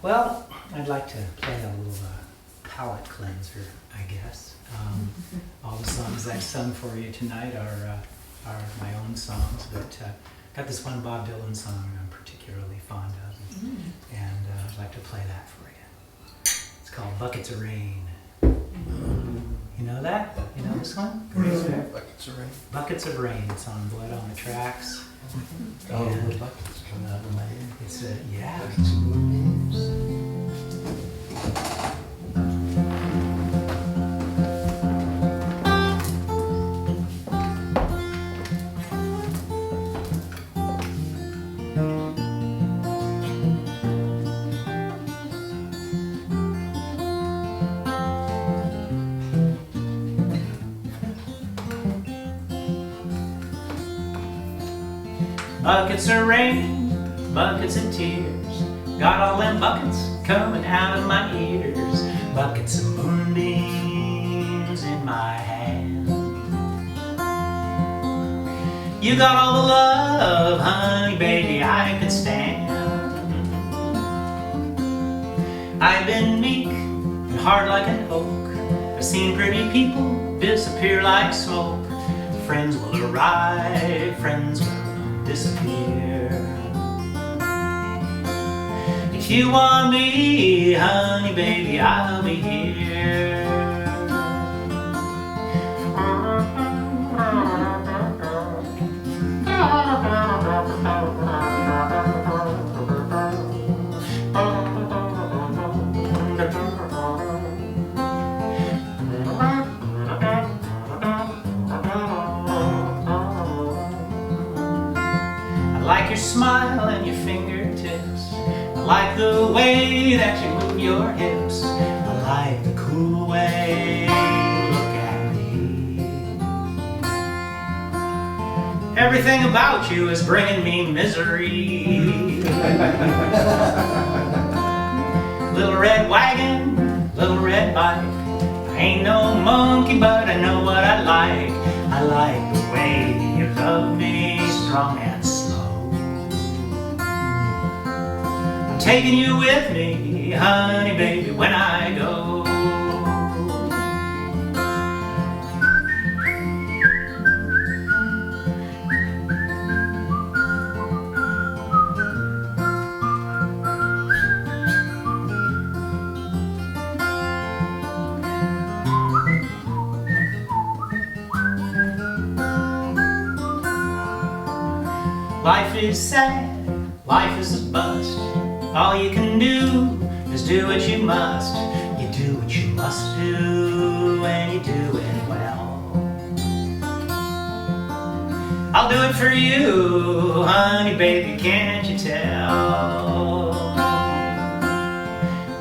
S1: Well, I'd like to play a little palate cleanser, I guess. All the songs I've sung for you tonight are my own songs, but got this one Bob Dylan song I'm particularly fond of, and I'd like to play that for you. It's called Buckets of Rain. You know that? You know this one?
S4: Buckets of rain.
S1: Buckets of Rain. It's on Blood on the Tracks.
S4: Oh,
S1: And
S4: the buckets coming out of my ear.
S1: it's a, yeah.
S4: Buckets of moonbeams.
S1: Buckets of rain, buckets of tears, got all them buckets coming out of my ears. Buckets of moonbeams in my hand. You got all the love, honey, baby, I could stand. I've been meek and hard like an oak. I've seen pretty people disappear like smoke. Friends will arrive, friends will disappear. If you want me, honey, baby, I'll be here. I like your smile and your fingertips. I like the way that you move your hips. I like the cool way you look at me. Everything about you is bringing me misery. Little red wagon, little red bike. I ain't no monkey, but I know what I like. I like the way you love me, strong and slow. I'm taking you with me, honey, baby, when I go. Life is sad, life is a bust. All you can do is do what you must. You do what you must do, and you do it well. I'll do it for you, honey, baby, can't you tell?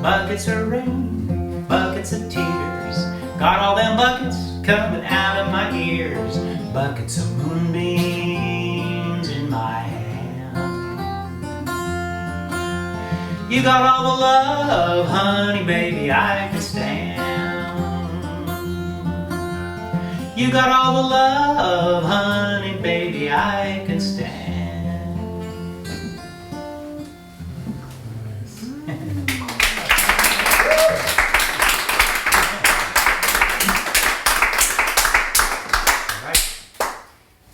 S1: Buckets of rain, buckets of tears, got all them buckets coming out of my ears. Buckets of moonbeams in my hand. You got all the love, honey, baby, I can stand. You got all the love, honey, baby, I can stand.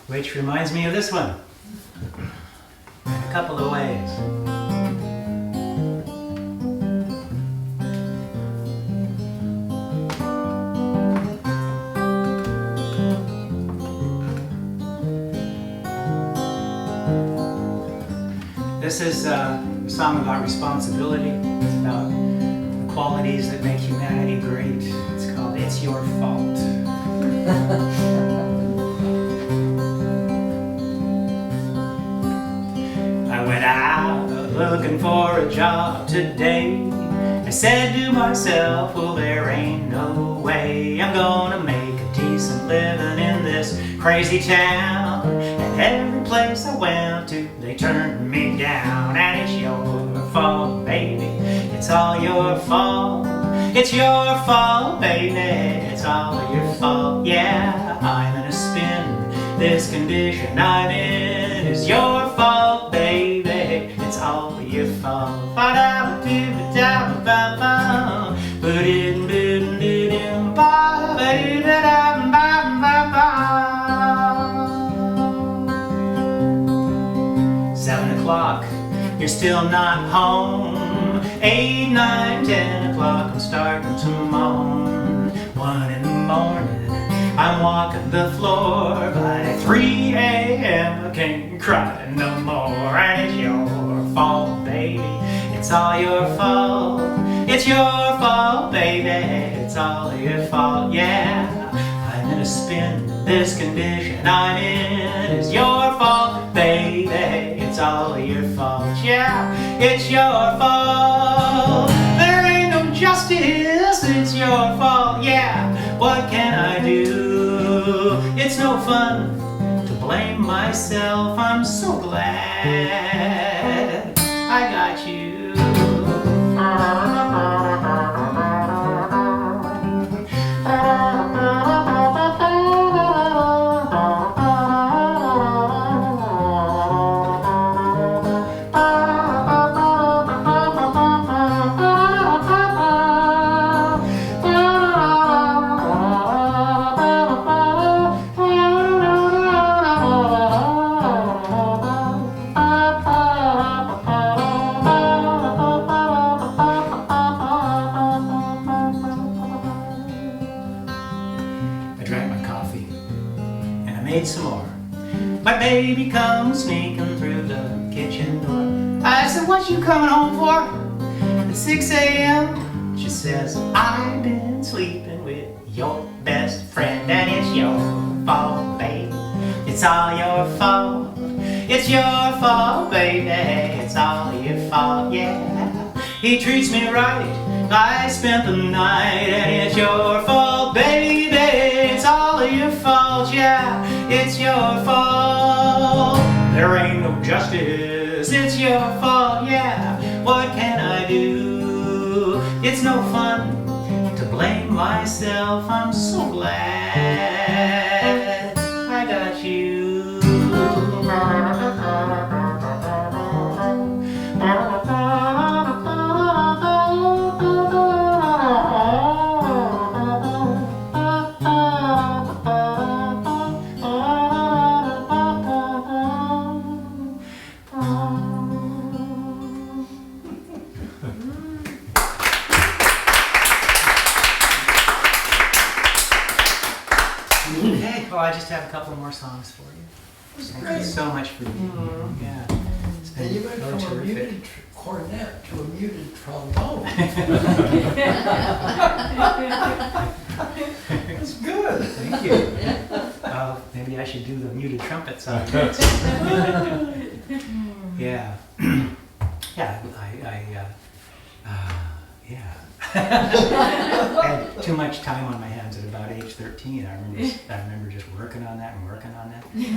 S1: Which reminds me of this one in a couple of ways. This is a song about responsibility. It's about the qualities that make humanity great. It's called It's Your Fault. I went out looking for a job today. I said to myself, well, there ain't no way I'm gonna make a decent living in this crazy town. And every place I went to, they turned me down. And it's your fault, baby, it's all your fault. It's your fault, baby, it's all your fault. Yeah, I'm in a spin, this condition I'm in is your fault, baby, it's all your fault. Ba-da-ba-doo-ba-da. o'clock, you're still not home. 8, 9, 10 o'clock, I'm starting to moan. 1 in the morning, I'm walking the floor. By 3 a.m. I can't cry no more. And it's your fault, baby, it's all your fault. It's your fault, baby, it's all your fault, yeah. I'm in a spin, this condition I'm in is your fault, baby, it's all your fault, yeah. It's your fault, there ain't no justice, it's your fault, yeah. What can I do? It's no fun to blame myself, I'm so glad I got you. Some more. My baby comes sneaking through the kitchen door. I said, what you coming home for? At 6 a.m. She says, I've been sleeping with your best friend, and it's your fault, baby. It's all your fault. It's your fault, baby. It's all your fault, yeah. He treats me right. I spent the night, and it's your fault, baby. It's all your fault, yeah. It's your fault. There ain't no justice. It's your fault, yeah. What can I do? It's no fun to blame myself. I'm so glad I got you. Well, I just have a couple more songs for you. Thank you so much for being here. Yeah. It's been
S4: And you went
S1: really
S4: from a
S1: terrific.
S4: muted cornet to a muted trombone. That's good.
S1: Thank you. Maybe I should do the muted trumpet song. Yeah. Yeah, yeah. I had too much time on my hands at about age 13. I remember just working on that.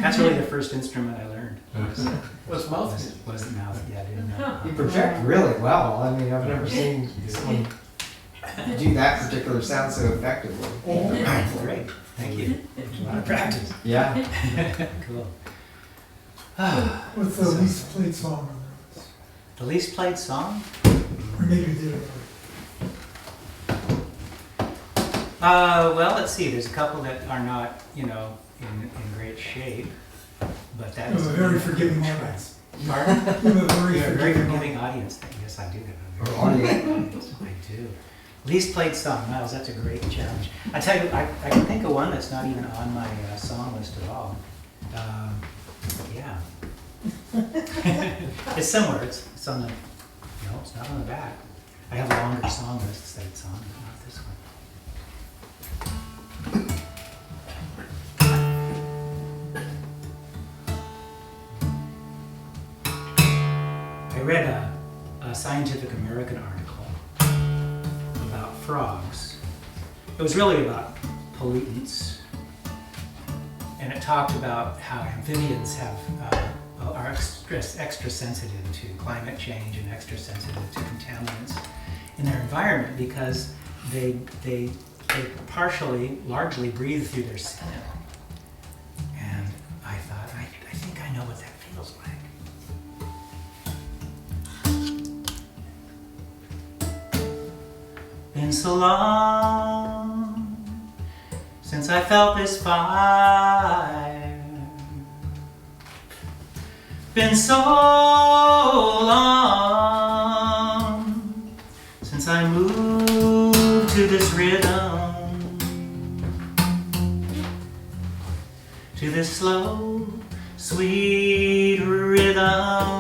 S1: That's really the first instrument I learned.
S4: What's mouth music?
S1: Was the mouth, yeah, I didn't know.
S2: You project really well. I mean, I've never seen someone do that particular sound so effectively.
S1: Great, thank you. A lot of practice.
S2: Yeah.
S1: Cool.
S8: What's the least played song on there?
S1: The least played song?
S8: Or maybe you did it already.
S1: Well, let's see. There's a couple that are not, in great shape, but
S8: You have a very forgiving audience.
S1: Pardon?
S8: You have a very
S1: You're a very
S8: forgiving
S1: forgiving
S8: audience.
S1: audience. Yes, I do have a
S2: Or
S1: very
S2: audience.
S1: I do. Least played song. Miles, that's a great challenge. I tell you, I can think of one that's not even on my song list at all. Yeah. It's somewhere. It's on the. No, it's not on the back. I have longer song lists that it's on, but not this one. I read a Scientific American article about frogs. It was really about pollutants, and it talked about how amphibians are extra sensitive to climate change and extra sensitive to contaminants in their environment because they largely breathe through their skin. And I thought, I think I know what that feels like. Been so long since I felt this fire. Been so long since I moved to this rhythm, to this slow, sweet rhythm.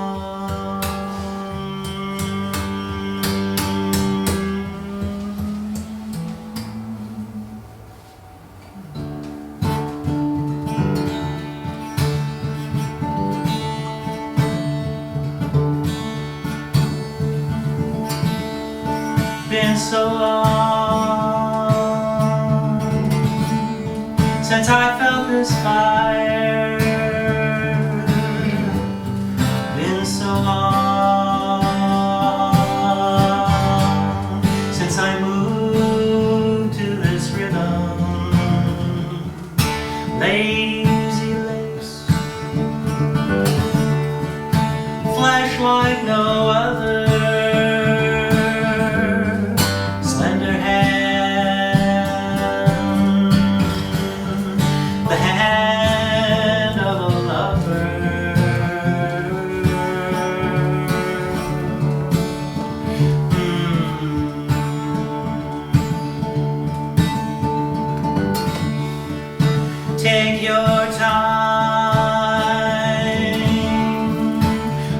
S1: Been so long since I felt this fire. Been so long since I moved to this rhythm. Lazy lips, flesh like no other. Take your time,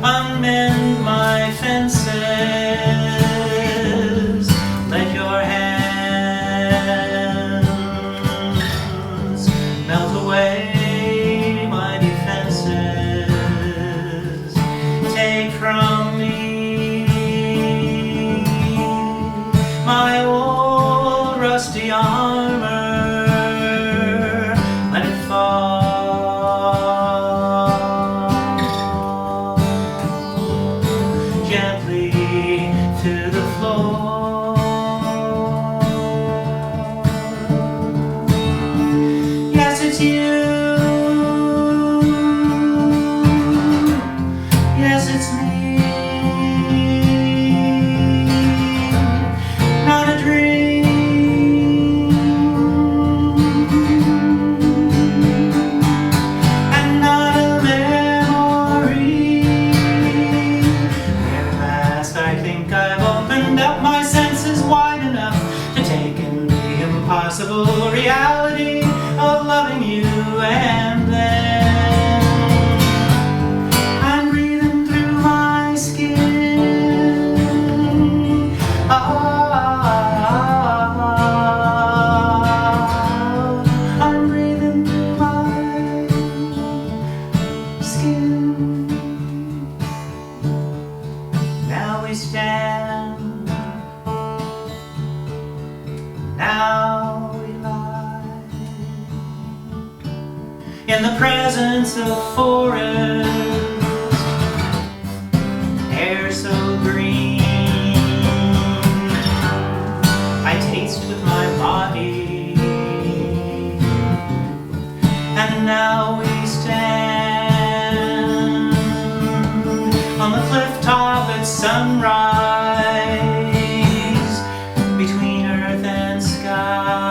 S1: unmend my fences, let your hands melt away my defenses. Take from me my old rusty armor. Gently to the floor. Yes, it's you. Yes, it's me. Not a dream. And not a memory. At last I think I've opened up my senses wide enough to take in the impossible reality of loving you, and then I'm breathing through my skin. I'm breathing through my skin. Now we stand, now we lie in the presence of forest, air so green. I taste with my body, and now we stand on the cliff top at sunrise, between earth and sky.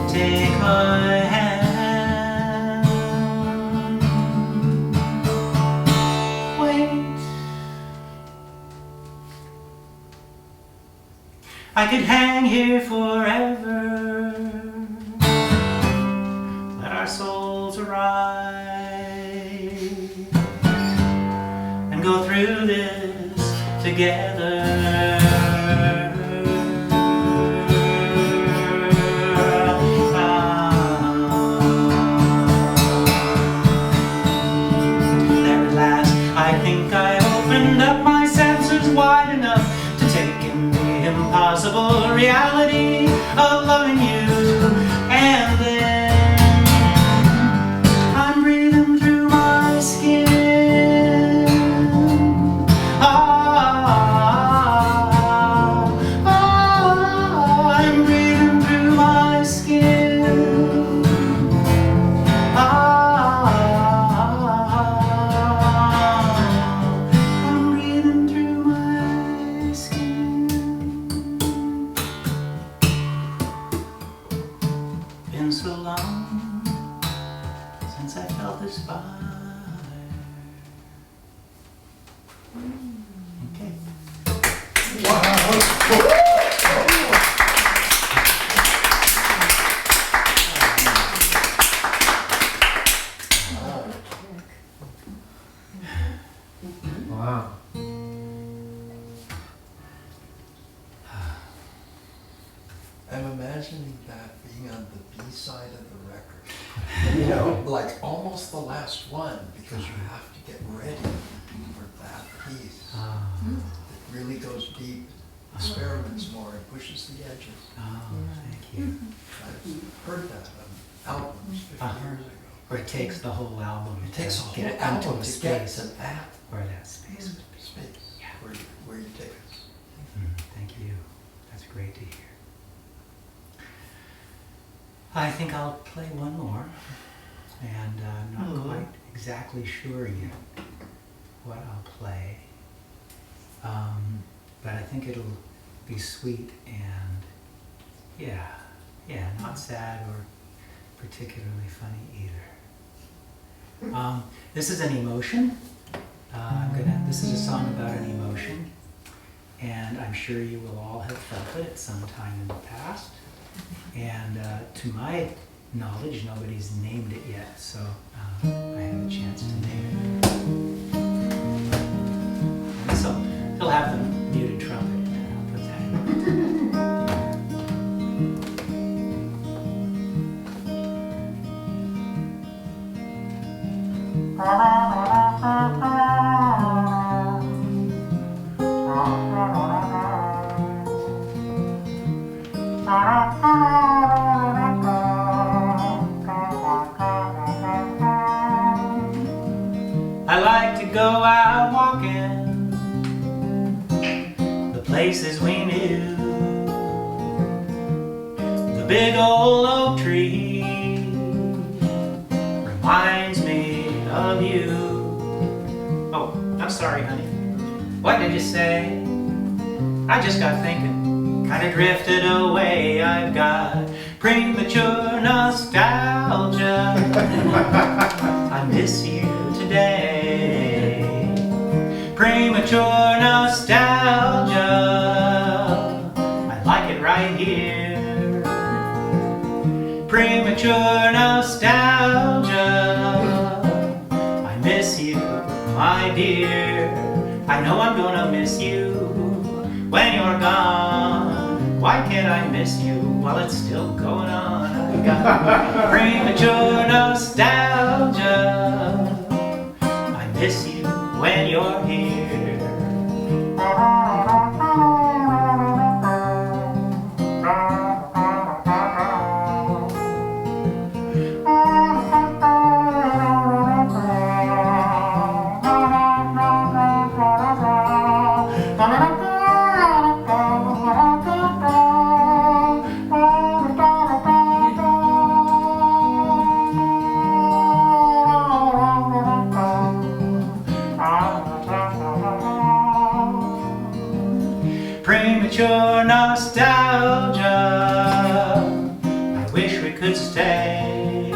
S1: Take my hand. Wait, I could hang here forever. Let our souls arrive and go through this together. There at last, I think I opened up my senses wide enough to take in the impossible reality of loving you, and then I'm breathing through my skin. I'm breathing through my skin. I'm breathing through my skin. since I felt this fire. Okay.
S2: Wow.
S4: I'm imagining that being on the B side of the record. You know, like almost the last one, because you have to get ready for that piece. It really goes deep, experiments more, and pushes the edges.
S1: Oh, thank you.
S4: I've heard that on albums 50 years ago.
S1: Or it takes the whole album.
S4: It takes a
S1: to
S4: whole
S1: get into
S4: album
S1: a
S4: to get
S1: space
S4: to that
S1: where that space would be.
S4: space
S1: Yeah.
S4: where you take us.
S1: Thank you. That's great to hear. I think I'll play one more, and I'm not quite exactly sure yet what I'll play, but I think it'll be sweet and yeah, not sad or particularly funny either. This is an emotion. This is a song about an emotion, and I'm sure you will all have felt it sometime in the past. And to my knowledge, nobody's named it yet, so I have a chance to name it. And so he'll have the muted trumpet in there. I'll put that in. I like to go out walking the places we knew, the big old oak tree reminds me of you. Oh, I'm sorry, honey. What did you say? I just got thinking, kind of drifted away. I've got premature nostalgia. I miss you today. Premature nostalgia. I like it right here. Premature nostalgia. I miss you, my dear. I know I'm gonna miss you when you're gone. Why can't I miss you while it's still going on? I've got premature nostalgia. I miss you when you're here. Premature nostalgia. I wish we could stay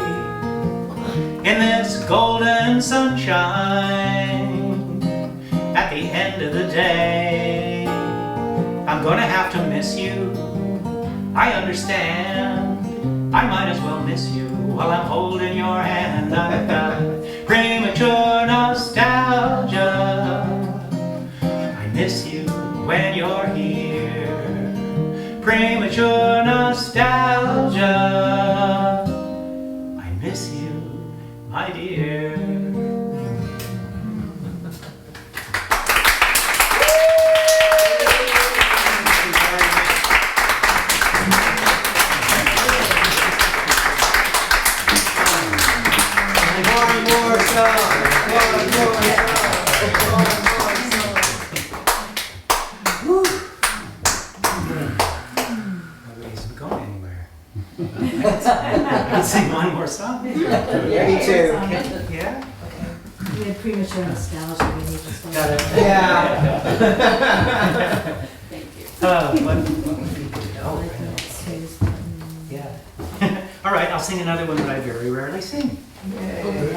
S1: in this golden sunshine at the end of the day. I'm gonna have to miss you, I understand. I might as well miss you while I'm holding your hand. I've got premature nostalgia. I miss you when you're here. Premature nostalgia. I miss you, my dear. Nobody's going anywhere. I can sing one more song.
S2: Me too.
S1: Yeah?
S5: We had premature nostalgia, we need to start.
S1: Got it.
S2: Yeah.
S6: Thank you.
S1: What would be good? Oh,
S5: Like
S1: I know.
S5: that snooze button.
S1: Yeah. All right, I'll sing another one that I very rarely sing.
S2: Yay.